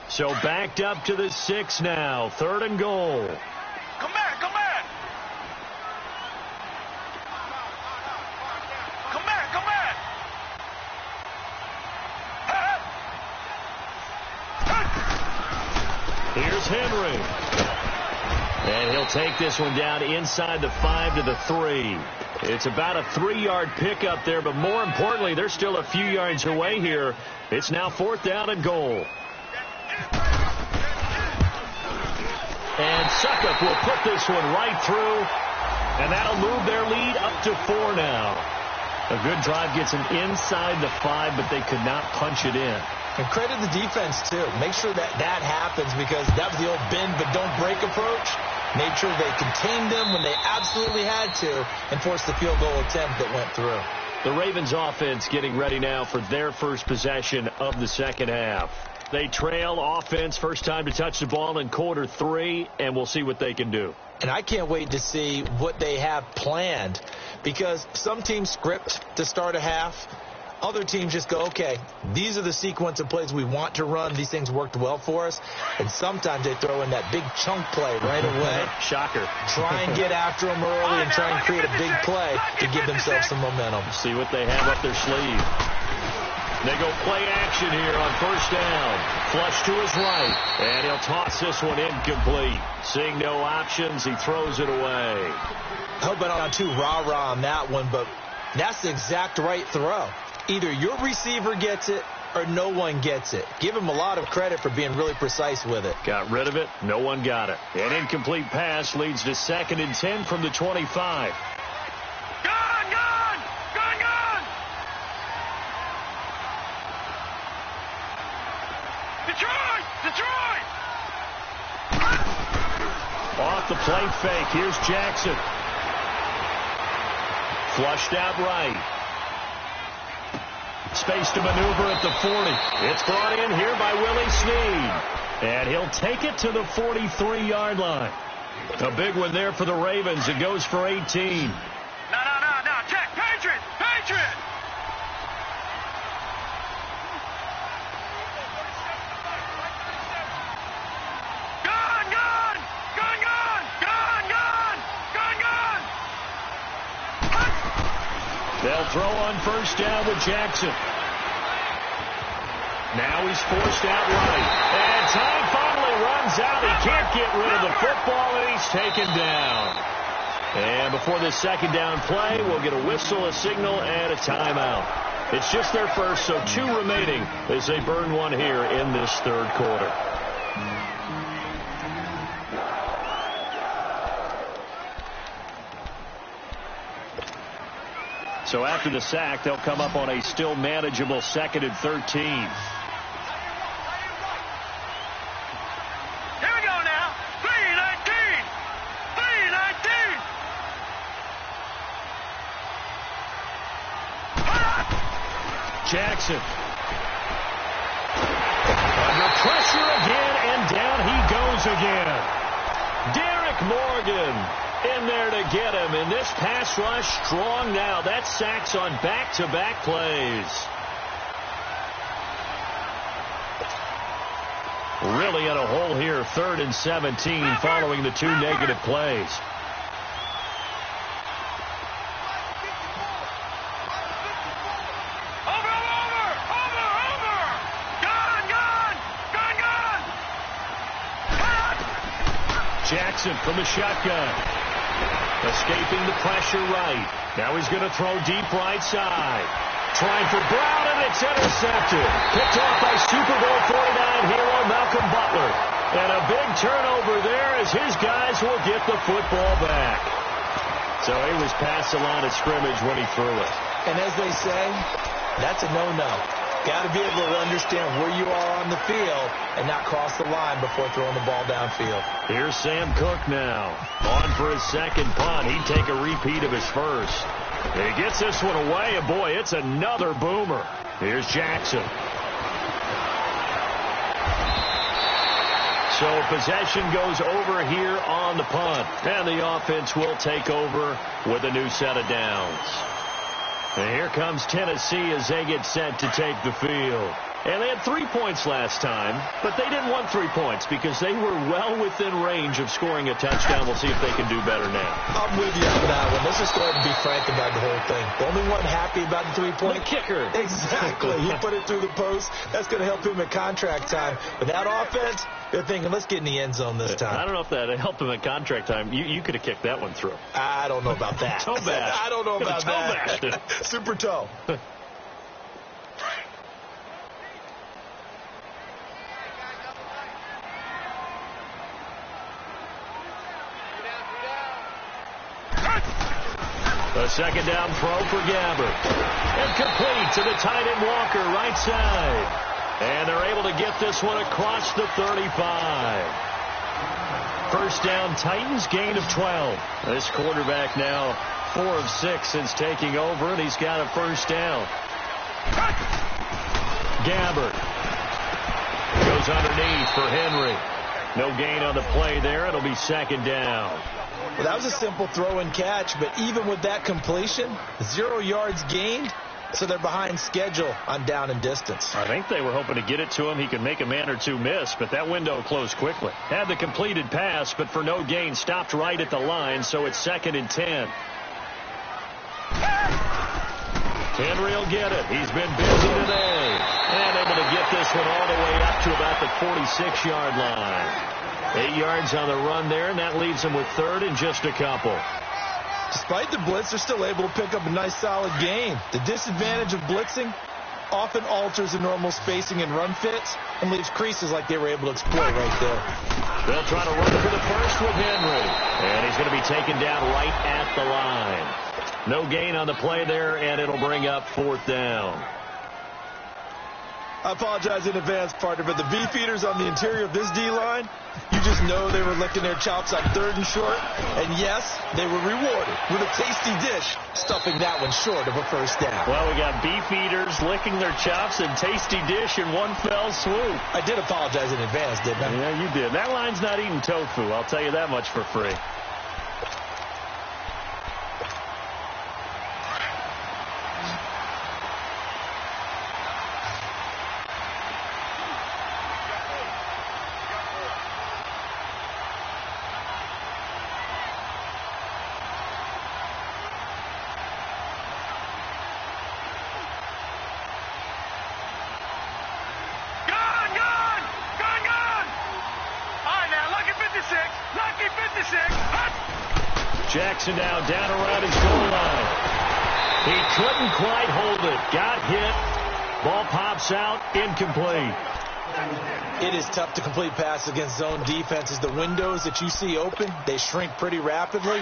So backed up to the 6 now. Third and goal. Come back, come back. Come back, come back. Here's Henry. And he'll take this one down inside the 5 to the 3. It's about a 3-yard pickup there, but more importantly, they're still a few yards away here. It's now 4th down and goal. And Suckup will put this one right through, and that'll move their lead up to 4 now. A good drive gets them inside the 5, but they could not punch it in. And credit the defense, too. Make sure that happens, because that was the old bend but don't break approach. Made sure they contained them when they absolutely had to and forced the field goal attempt that went through. The Ravens offense getting ready now for their first possession of the second half. They trail offense, first time to touch the ball in quarter 3, and we'll see what they can do. And I can't wait to see what they have planned, because some teams script to start a half. Other teams just go, okay, these are the sequence of plays we want to run. These things worked well for us. And sometimes they throw in that big chunk play right away. Shocker. Try and get after them early and try and create a big play to give themselves some momentum. See what they have up their sleeve. They go play action here on first down. Flush to his right. And he'll toss this one incomplete. Seeing no options, he throws it away. I hope I'm not too rah-rah on that one, but That's the exact right throw. Either your receiver gets it or no one gets it. Give him a lot of credit for being really precise with it. Got rid of it. No one got it. An incomplete pass leads to 2nd and 10 from the 25. Gone, gone! Gone, gone! Detroit! Detroit! Off the play fake. Here's Jackson. Flushed out right. Space to maneuver at the 40. It's brought in here by Willie Snead. And he'll take it to the 43-yard line. A big one there for the Ravens. It goes for 18. No. Check. Patriot! Patriot! Gone, gone! Gone, gone! Gone, gone! Gone, gone! They'll throw on 1st down with Jackson. Now he's forced out right. And time finally runs out. He can't get rid of the football, and he's taken down. And before this 2nd down play, we'll get a whistle, a signal, and a timeout. It's just their first, so 2 remaining as they burn one here in this 3rd quarter. So after the sack, they'll come up on a still manageable 2nd and 13. Here we go now. 3-19. 3-19. Jackson. Under pressure again, and down he goes again. Derek Morgan in there to get him, and this pass rush strong now. That's sacks on back-to-back plays. Really in a hole here, 3rd and 17 following the 2 negative plays. Over! Gone, gone! Gone, gone! Jackson from the shotgun. Escaping the pressure right. Now he's going to throw deep right side. Trying for Brown, and it's intercepted. Picked off by Super Bowl 49 hero Malcolm Butler. And a big turnover there as his guys will get the football back. So he was past the line of scrimmage when he threw it. And as they say, that's a no-no. Got to be able to understand where you are on the field and not cross the line before throwing the ball downfield. Here's Sam Cook now. On for his 2nd punt. He'd take a repeat of his first. And he gets this one away, and boy, it's another boomer. Here's Jackson. So possession goes over here on the punt. And the offense will take over with a new set of downs. And here comes Tennessee as they get set to take the field. And they had 3 points last time, but they didn't want 3 points because they were well within range of scoring a touchdown. We'll see if they can do better now. I'm with you on that one. Let's just go ahead and be frank about the whole thing. The only one happy about the 3-point. The kicker. Exactly. He put it through the post. That's going to help him at contract time. But that offense, they're thinking, let's get in the end zone this time. I don't know if that helped him at contract time. You could have kicked that one through. I don't know about that. Toe bash. I don't know about toe that. Bashed. Super toe. A 2nd down throw for Gabbert. And complete to the tight end Walker, right side. And they're able to get this one across the 35. 1st down, Titans, gain of 12. This quarterback now 4 of 6 since taking over, and he's got a 1st down. Gabbert goes underneath for Henry. No gain on the play there. It'll be 2nd down. Well, that was a simple throw and catch, but even with that completion, 0 yards gained, so they're behind schedule on down and distance. I think they were hoping to get it to him. He could make a man or two miss, but that window closed quickly. Had the completed pass, but for no gain, stopped right at the line, so it's 2nd and 10. Henry will get it. He's been busy today. And able to get this one all the way up to about the 46-yard line. 8 yards on the run there, and that leaves him with 3rd and just a couple. Despite the blitz, they're still able to pick up a nice, solid gain. The disadvantage of blitzing often alters the normal spacing and run fits and leaves creases like they were able to exploit right there. They'll try to run for the first with Henry. And he's going to be taken down right at the line. No gain on the play there, and it'll bring up 4th down. I apologize in advance, partner, but the beefeaters on the interior of this D-line, you just know they were licking their chops on 3rd and short. And yes, they were rewarded with a tasty dish, stuffing that one short of a first down. Well, we got beefeaters licking their chops and tasty dish in one fell swoop. I did apologize in advance, didn't I? Yeah, you did. That line's not eating tofu, I'll tell you that much for free. Jackson now down around his goal line. He couldn't quite hold it. Got hit. Ball pops out. Incomplete. It is tough to complete passes against zone defenses. The windows that you see open, they shrink pretty rapidly.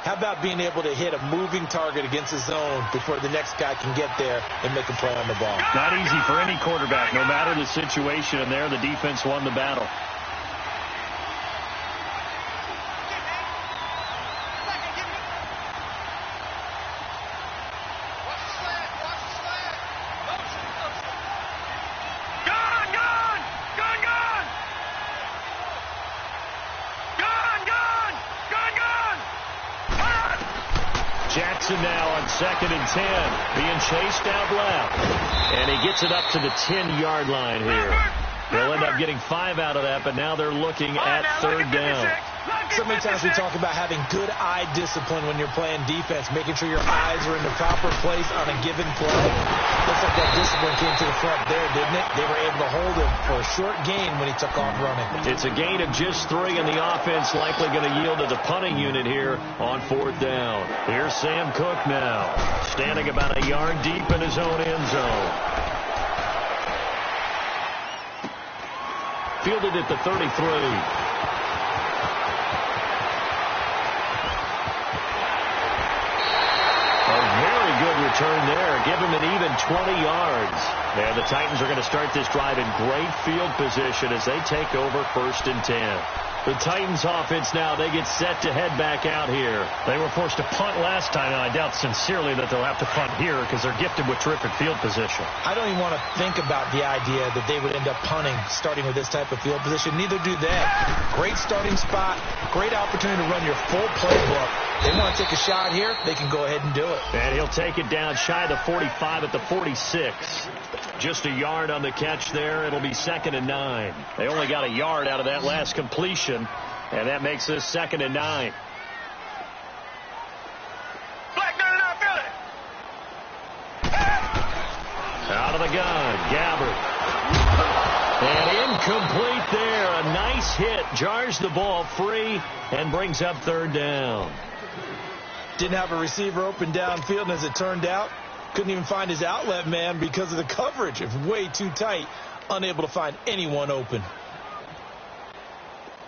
How about being able to hit a moving target against a zone before the next guy can get there and make a play on the ball? Not easy for any quarterback. No matter the situation, and there the defense won the battle. Jackson now on 2nd and 10, being chased out left. And he gets it up to the 10-yard line here. They'll end up getting 5 out of that, but now they're looking at 3rd down. So many times we talk about having good eye discipline when you're playing defense, making sure your eyes are in the proper place on a given play. Looks like that discipline came to the front there, didn't it? They were able to hold him for a short gain when he took off running. It's a gain of just 3, and the offense likely going to yield to the punting unit here on 4th down. Here's Sam Cook now, standing about a yard deep in his own end zone. Fielded at the 33. Good return there. Give him an even 20 yards. And the Titans are going to start this drive in great field position as they take over 1st and 10. The Titans offense now, they get set to head back out here. They were forced to punt last time, and I doubt sincerely that they'll have to punt here because they're gifted with terrific field position. I don't even want to think about the idea that they would end up punting starting with this type of field position. Neither do they. Great starting spot, great opportunity to run your full playbook. They want to take a shot here, they can go ahead and do it. And he'll take it down shy of the 45 at the 46. Just a yard on the catch there. It'll be 2nd and 9. They only got a yard out of that last completion, and that makes this 2nd and 9. Out of the gun, Gabbard. And incomplete there. A nice hit. Jars the ball free and brings up 3rd down. Didn't have a receiver open downfield, and as it turned out, couldn't even find his outlet man because of the coverage. It was way too tight, unable to find anyone open.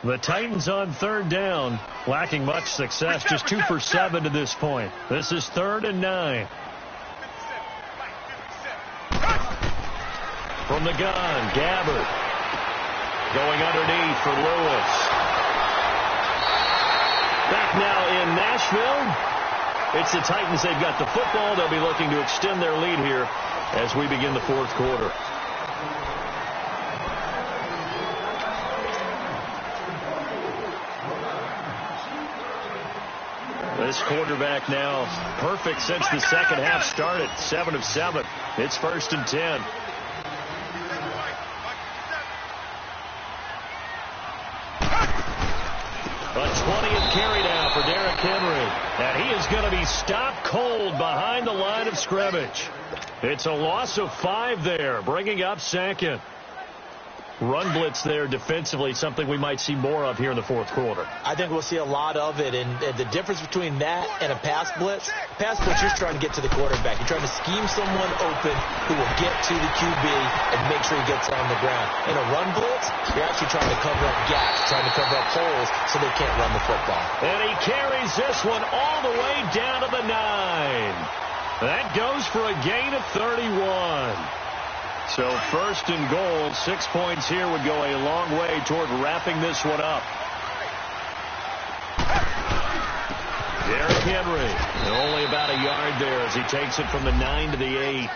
The Titans on 3rd down, lacking much success, just 2 for 7 to this point. This is 3rd and 9. From the gun, Gabbard. Going underneath for Lewis. Back now in Nashville. It's the Titans. They've got the football. They'll be looking to extend their lead here as we begin the 4th quarter. This quarterback now perfect since the second half started. 7 of 7. It's 1st and 10. A 20th carry now for Derrick Henry. And he is going to be stopped cold behind the line of scrimmage. It's a loss of 5 there, bringing up 2nd. run blitz there defensively, something we might see more of here in the fourth quarter. I think we'll see a lot of it, and the difference between that and a pass blitz, you're trying to get to the quarterback. You're trying to scheme someone open who will get to the QB and make sure he gets on the ground. In a run blitz, you're actually trying to cover up gaps, trying to cover up holes so they can't run the football. And he carries this one all the way down to the 9. That goes for a gain of 31. So first and goal, 6 points here would go a long way toward wrapping this one up. Derrick Henry, only about a yard there as he takes it from the 9 to the 8.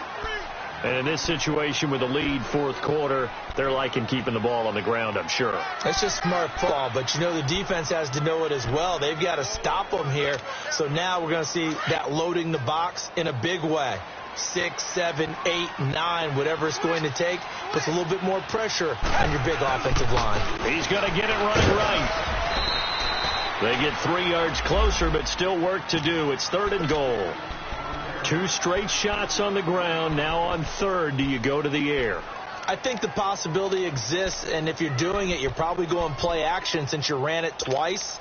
And in this situation with the lead, fourth quarter, they're liking keeping the ball on the ground, I'm sure. It's just smart football, but, you know, the defense has to know it as well. They've got to stop them here. So now we're going to see that loading the box in a big way. 6, 7, 8, 9, whatever it's going to take, puts a little bit more pressure on your big offensive line. He's going to get it running right. They get 3 yards closer, but still work to do. It's third and goal. 2 straight shots on the ground. Now on third, do you go to the air? I think the possibility exists, and if you're doing it, you're probably going play action since you ran it twice.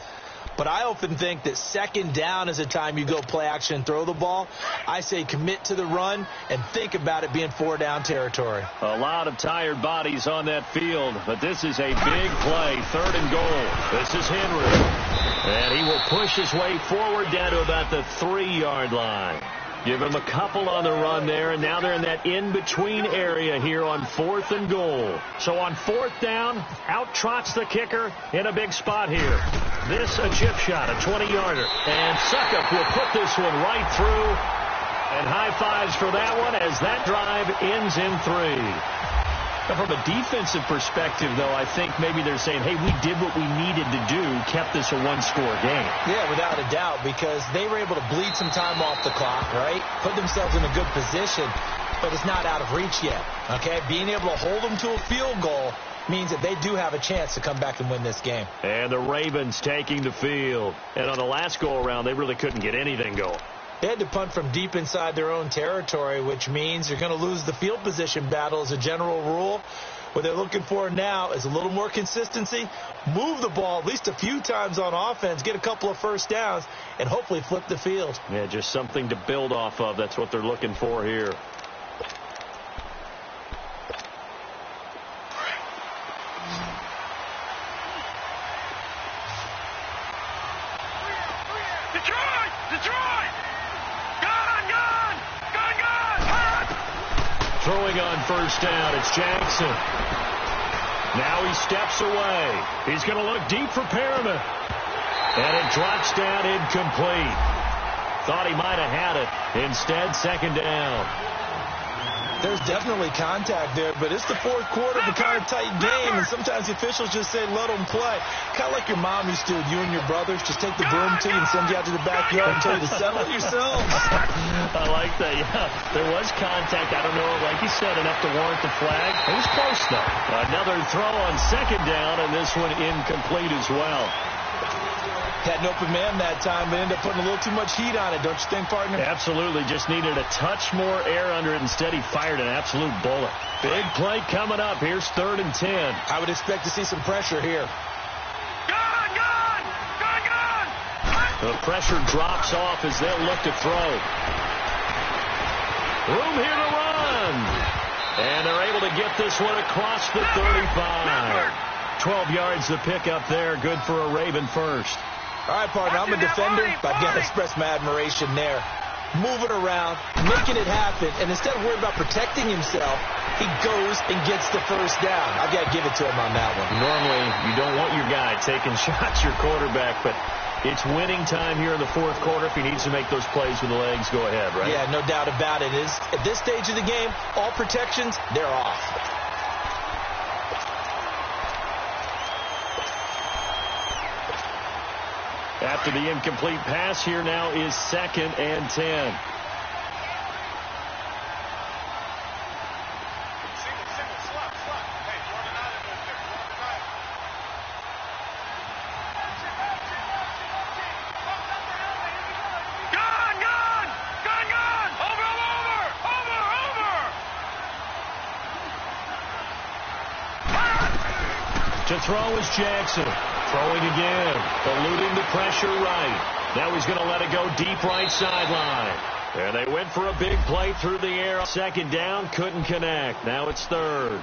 But I often think that second down is the time you go play action and throw the ball. I say commit to the run and think about it being 4 down territory. A lot of tired bodies on that field, but this is a big play. Third and goal. This is Henry. And he will push his way forward down to about the 3-yard line. Give him a couple on the run there, and now they're in that in-between area here on fourth and goal. So on fourth down, out trots the kicker in a big spot here. This a chip shot, a 20-yarder. And Suckup will put this one right through. And high fives for that one as that drive ends in 3. Now, from a defensive perspective, though, I think maybe they're saying, hey, we did what we needed to do, kept this a 1-score game. Yeah, without a doubt, because they were able to bleed some time off the clock, right? Put themselves in a good position, but it's not out of reach yet, okay? Being able to hold them to a field goal means that they do have a chance to come back and win this game. And the Ravens taking the field. And on the last go-around, they really couldn't get anything going. They had to punt from deep inside their own territory, which means you're going to lose the field position battle as a general rule. What they're looking for now is a little more consistency, move the ball at least a few times on offense, get a couple of first downs, and hopefully flip the field. Yeah, just something to build off of. That's what they're looking for here. Throwing on first down, it's Jackson. Now he steps away. He's going to look deep for Perriman. And it drops down incomplete. Thought he might have had it. Instead, second down. There's definitely contact there, but it's the fourth quarter of a kind of tight game, and sometimes the officials just say, let them play. Kind of like your mom used to, you and your brothers, just take the broom to you and send you out to the backyard and tell you to settle it yourselves. I like that, yeah. There was contact. I don't know, like you said, enough to warrant the flag. It was close, though. Another throw on second down, and this one incomplete as well. Had an open man that time, but ended up putting a little too much heat on it, don't you think, partner? Absolutely. Just needed a touch more air under it. Instead, he fired an absolute bullet. Big play coming up. Here's third and 10. I would expect to see some pressure here. Gun! The pressure drops off as they'll look to throw. Room here to run. And they're able to get this one across the 35. 12 yards to pick up there. Good for a Raven first. All right, partner, I'm a defender, but I've got to express my admiration there. Moving around, making it happen, and instead of worrying about protecting himself, he goes and gets the first down. I've got to give it to him on that one. Normally, you don't want your guy taking shots, your quarterback, but it's winning time here in the fourth quarter. If he needs to make those plays with the legs, go ahead, right? Yeah, no doubt about it. At this stage of the game, all protections, they're off. After the incomplete pass, here now is second and 10. throw is Jackson. Throwing again. Eluding the pressure right. Now he's going to let it go deep right sideline. And they went for a big play through the air. Second down, couldn't connect. Now it's third.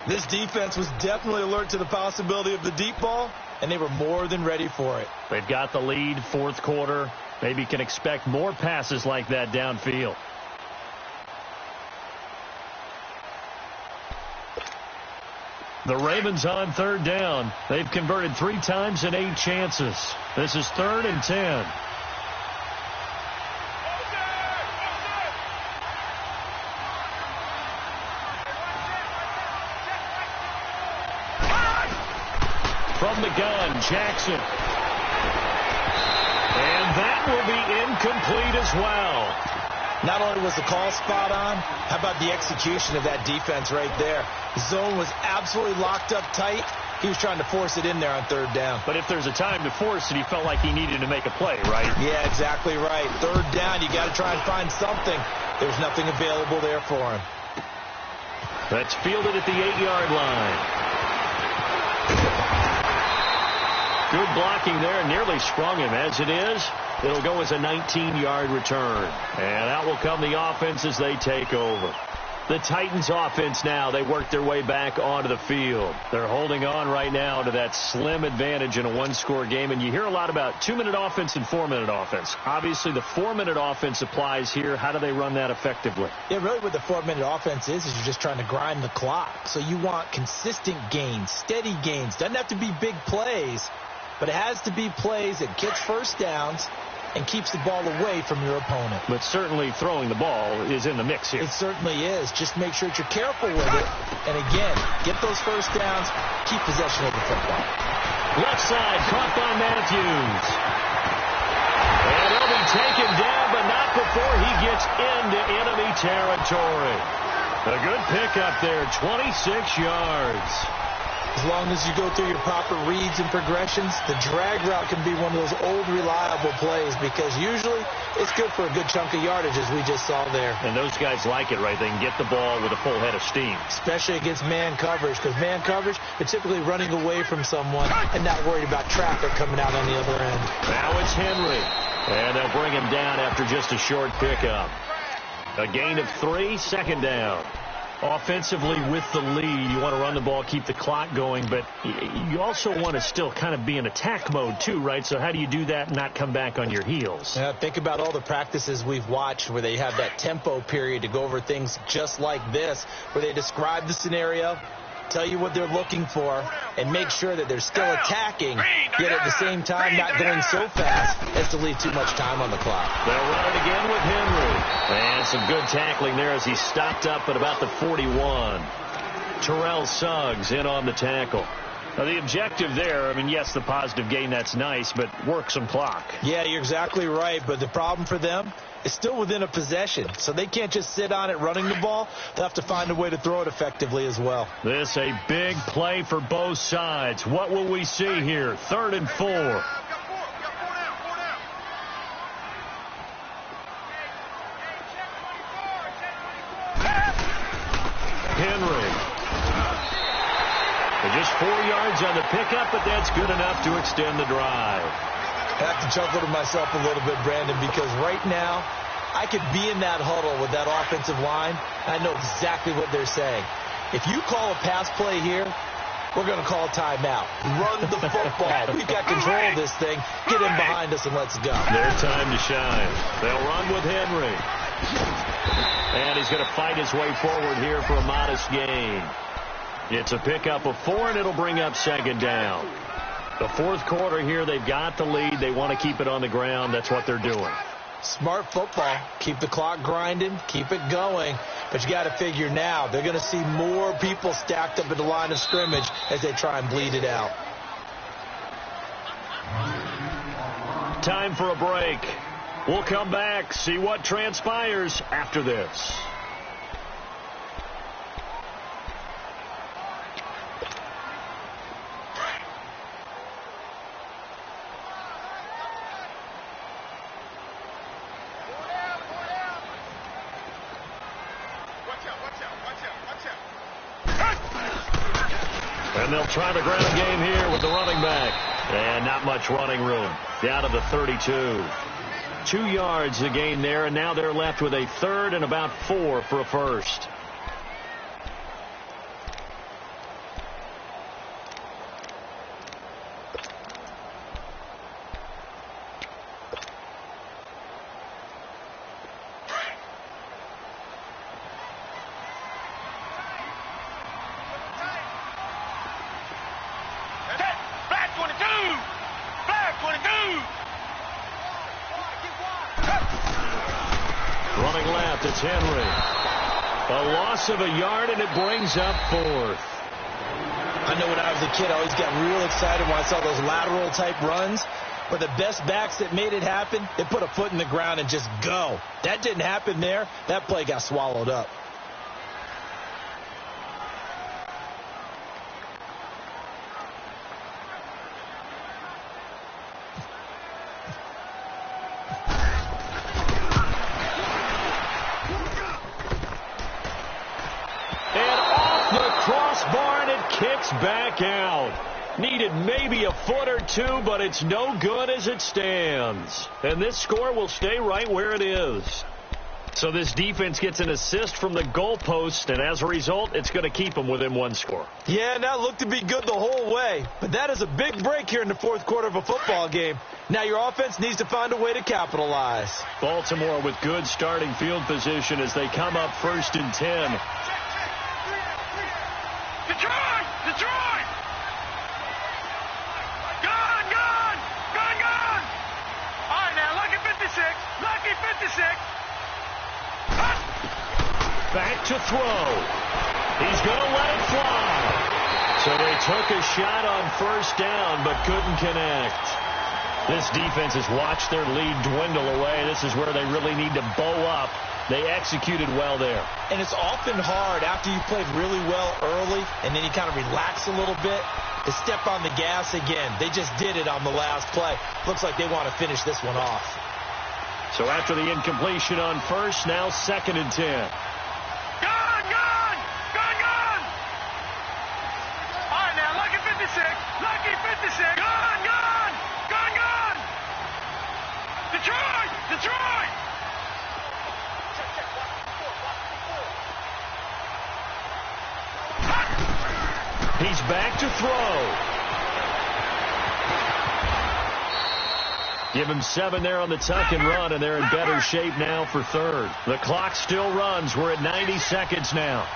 This defense was definitely alert to the possibility of the deep ball, and they were more than ready for it. They've got the lead, fourth quarter. Maybe can expect more passes like that downfield. The Ravens on third down. They've converted 3 times in 8 chances. This is 3rd and 10. From the gun, Jackson. And that will be incomplete as well. Not only was the call spot on, how about the execution of that defense right there? The zone was absolutely locked up tight. He was trying to force it in there on third down. But if there's a time to force it, he felt like he needed to make a play, right? Yeah, exactly right. Third down, you got to try and find something. There's nothing available there for him. That's fielded at the 8-yard line. Good blocking there, nearly sprung him. As it is, it'll go as a 19-yard return. And out will come the offense as they take over. The Titans offense now, they work their way back onto the field. They're holding on right now to that slim advantage in a one-score game. And you hear a lot about 2-minute offense and 4-minute offense. Obviously, the 4-minute offense applies here. How do they run that effectively? Yeah, really what the 4-minute offense is you're just trying to grind the clock. So you want consistent gains, steady gains. Doesn't have to be big plays, but it has to be plays that gets first downs and keeps the ball away from your opponent. But certainly throwing the ball is in the mix here. It certainly is. Just make sure that you're careful with it. And again, get those first downs, keep possession of the football. Left side, caught by Matthews. And he'll be taken down, but not before he gets into enemy territory. A good pickup there, 26 yards. As long as you go through your proper reads and progressions, the drag route can be one of those old reliable plays because usually it's good for a good chunk of yardage as we just saw there. And those guys like it, right? They can get the ball with a full head of steam. Especially against man coverage because man coverage, they're typically running away from someone and not worried about traffic coming out on the other end. Now it's Henry. And they'll bring him down after just a short pickup. A gain of 3, second down. Offensively with the lead, you want to run the ball, keep the clock going, but you also want to still kind of be in attack mode too, right? So how do you do that and not come back on your heels? Think about all the practices we've watched where they have that tempo period to go over things just like this, where they describe the scenario, tell you what they're looking for, and make sure that they're still attacking, yet at the same time not going so fast as to leave too much time on the clock. They'll run it again with Henry. And some good tackling there as he stopped up at about the 41. Terrell Suggs in on the tackle. Now, the objective there, I mean, yes, the positive gain, that's nice, but work some clock. Yeah, you're exactly right, but the problem for them is still within a possession, so they can't just sit on it running the ball. They'll have to find a way to throw it effectively as well. This a big play for both sides. What will we see here? 3rd and 4. Henry. Just 4 yards on the pickup, but that's good enough to extend the drive. I have to chuckle to myself a little bit, Brandon, because right now I could be in that huddle with that offensive line. I know exactly what they're saying. If you call a pass play here, we're going to call a timeout. Run the football. We've got control of this thing. Get in behind us and let's go. Their time to shine. They'll run with Henry. And he's going to fight his way forward here for a modest gain. It's a pickup of 4, and it'll bring up second down. The fourth quarter here, they've got the lead. They want to keep it on the ground. That's what they're doing. Smart football. Keep the clock grinding. Keep it going. But you got to figure now, they're going to see more people stacked up at the line of scrimmage as they try and bleed it out. Time for a break. We'll come back, see what transpires after this. And they'll try the ground game here with the running back. And not much running room. Down to the 32. 2 yards a gain there, and now they're left with a third and about 4 for a first. Running left, it's Henry. A loss of a yard, and it brings up 4th. I know when I was a kid, I always got real excited when I saw those lateral-type runs. But the best backs that made it happen, they put a foot in the ground and just go. That didn't happen there. That play got swallowed up. Kicks back out. Needed maybe a foot or two, but it's no good as it stands. And this score will stay right where it is. So this defense gets an assist from the goalpost, and as a result, it's going to keep them within 1 score. Yeah, that looked to be good the whole way. But that is a big break here in the 4th quarter of a football game. Now your offense needs to find a way to capitalize. Baltimore with good starting field position as they come up 1st and 10. Detroit! Gone! All right, now, lucky 56. Back to throw. He's going to let it fly. So they took a shot on 1st down, but couldn't connect. This defense has watched their lead dwindle away. This is where they really need to bow up. They executed well there. And it's often hard after you played really well early and then you kind of relax a little bit to step on the gas again. They just did it on the last play. Looks like they want to finish this one off. So after the incompletion on 1st, now 2nd and 10. Gone! All right, now, lucky 56. Gone! Detroit! He's back to throw. Give him 7 there on the tuck and run, and they're in better shape now for 3rd. The clock still runs. We're at 90 seconds now.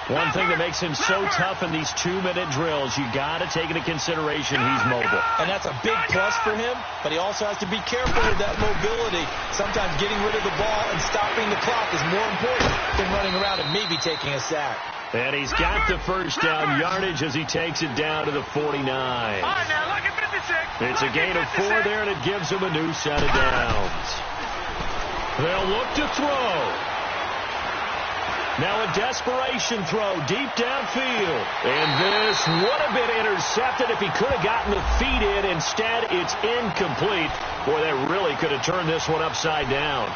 One thing that makes him so tough in these 2-minute drills, you got to take into consideration he's mobile. And that's a big plus for him, but he also has to be careful with that mobility. Sometimes getting rid of the ball and stopping the clock is more important than running around and maybe taking a sack. And he's got the 1st down yardage as he takes it down to the 49. All right, now, lucky 56. It's a gain of 4 there, and it gives him a new set of downs. They'll look to throw. Now a desperation throw deep downfield. And this would have been intercepted if he could have gotten the feet in. Instead, it's incomplete. Boy, that really could have turned this one upside down.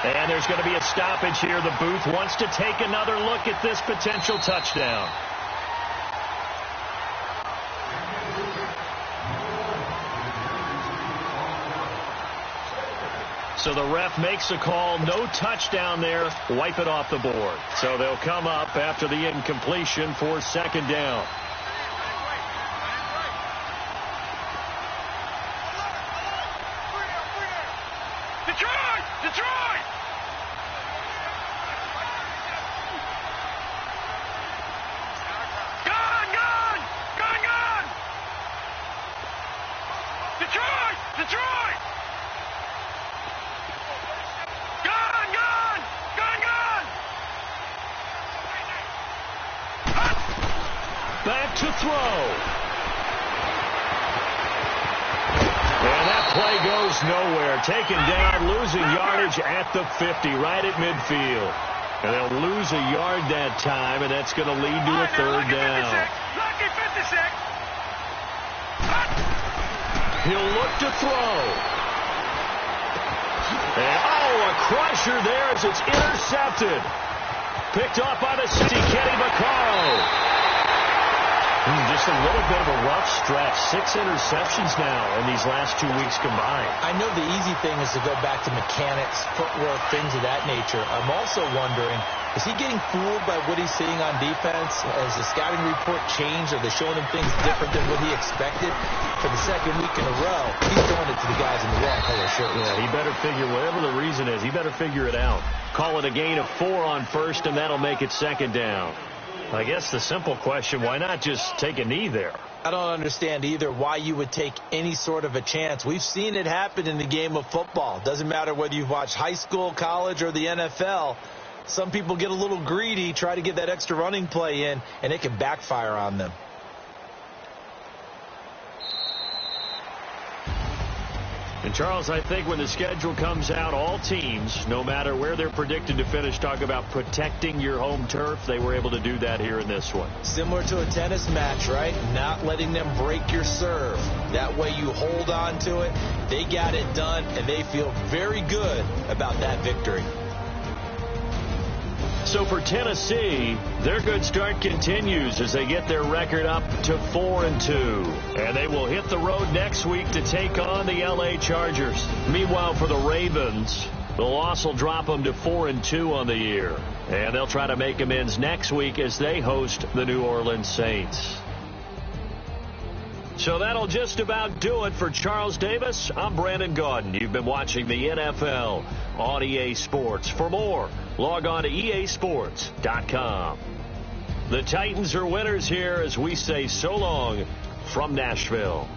And there's going to be a stoppage here. The booth wants to take another look at this potential touchdown. So the ref makes a call. No touchdown there. Wipe it off the board. So they'll come up after the incompletion for 2nd down. Detroit! Gone! Detroit! Gone! Back to throw. And that play goes nowhere. Taken down, losing yardage at the 50, right at midfield. And they'll lose a yard that time, and that's going to lead to a 3rd down. Lucky 56. He'll look to throw. And, a crusher there as it's intercepted. Picked off by the safety, Kenny Vaccaro. Just a little bit of a rough stretch. 6 interceptions now in these last 2 weeks combined. I know the easy thing is to go back to mechanics, footwork, things of that nature. I'm also wondering, is he getting fooled by what he's seeing on defense? Has the scouting report changed? Are they showing him things different than what he expected? For the second week in a row, he's throwing it to the guys in the wrong color shirts. Yeah, he better figure, whatever the reason is, he better figure it out. Call it a gain of 4 on first, and that'll make it second down. I guess the simple question, why not just take a knee there? I don't understand either why you would take any sort of a chance. We've seen it happen in the game of football. Doesn't matter whether you've watched high school, college, or the NFL. Some people get a little greedy, try to get that extra running play in, and it can backfire on them. And, Charles, I think when the schedule comes out, all teams, no matter where they're predicted to finish, talk about protecting your home turf. They were able to do that here in this one. Similar to a tennis match, right? Not letting them break your serve. That way you hold on to it. They got it done, and they feel very good about that victory. So for Tennessee, their good start continues as they get their record up to 4-2. And they will hit the road next week to take on the L.A. Chargers. Meanwhile, for the Ravens, the loss will drop them to 4-2 on the year. And they'll try to make amends next week as they host the New Orleans Saints. So that'll just about do it for Charles Davis. I'm Brandon Gaudin. You've been watching the NFL on EA Sports. For more, log on to easports.com. The Titans are winners here as we say so long from Nashville.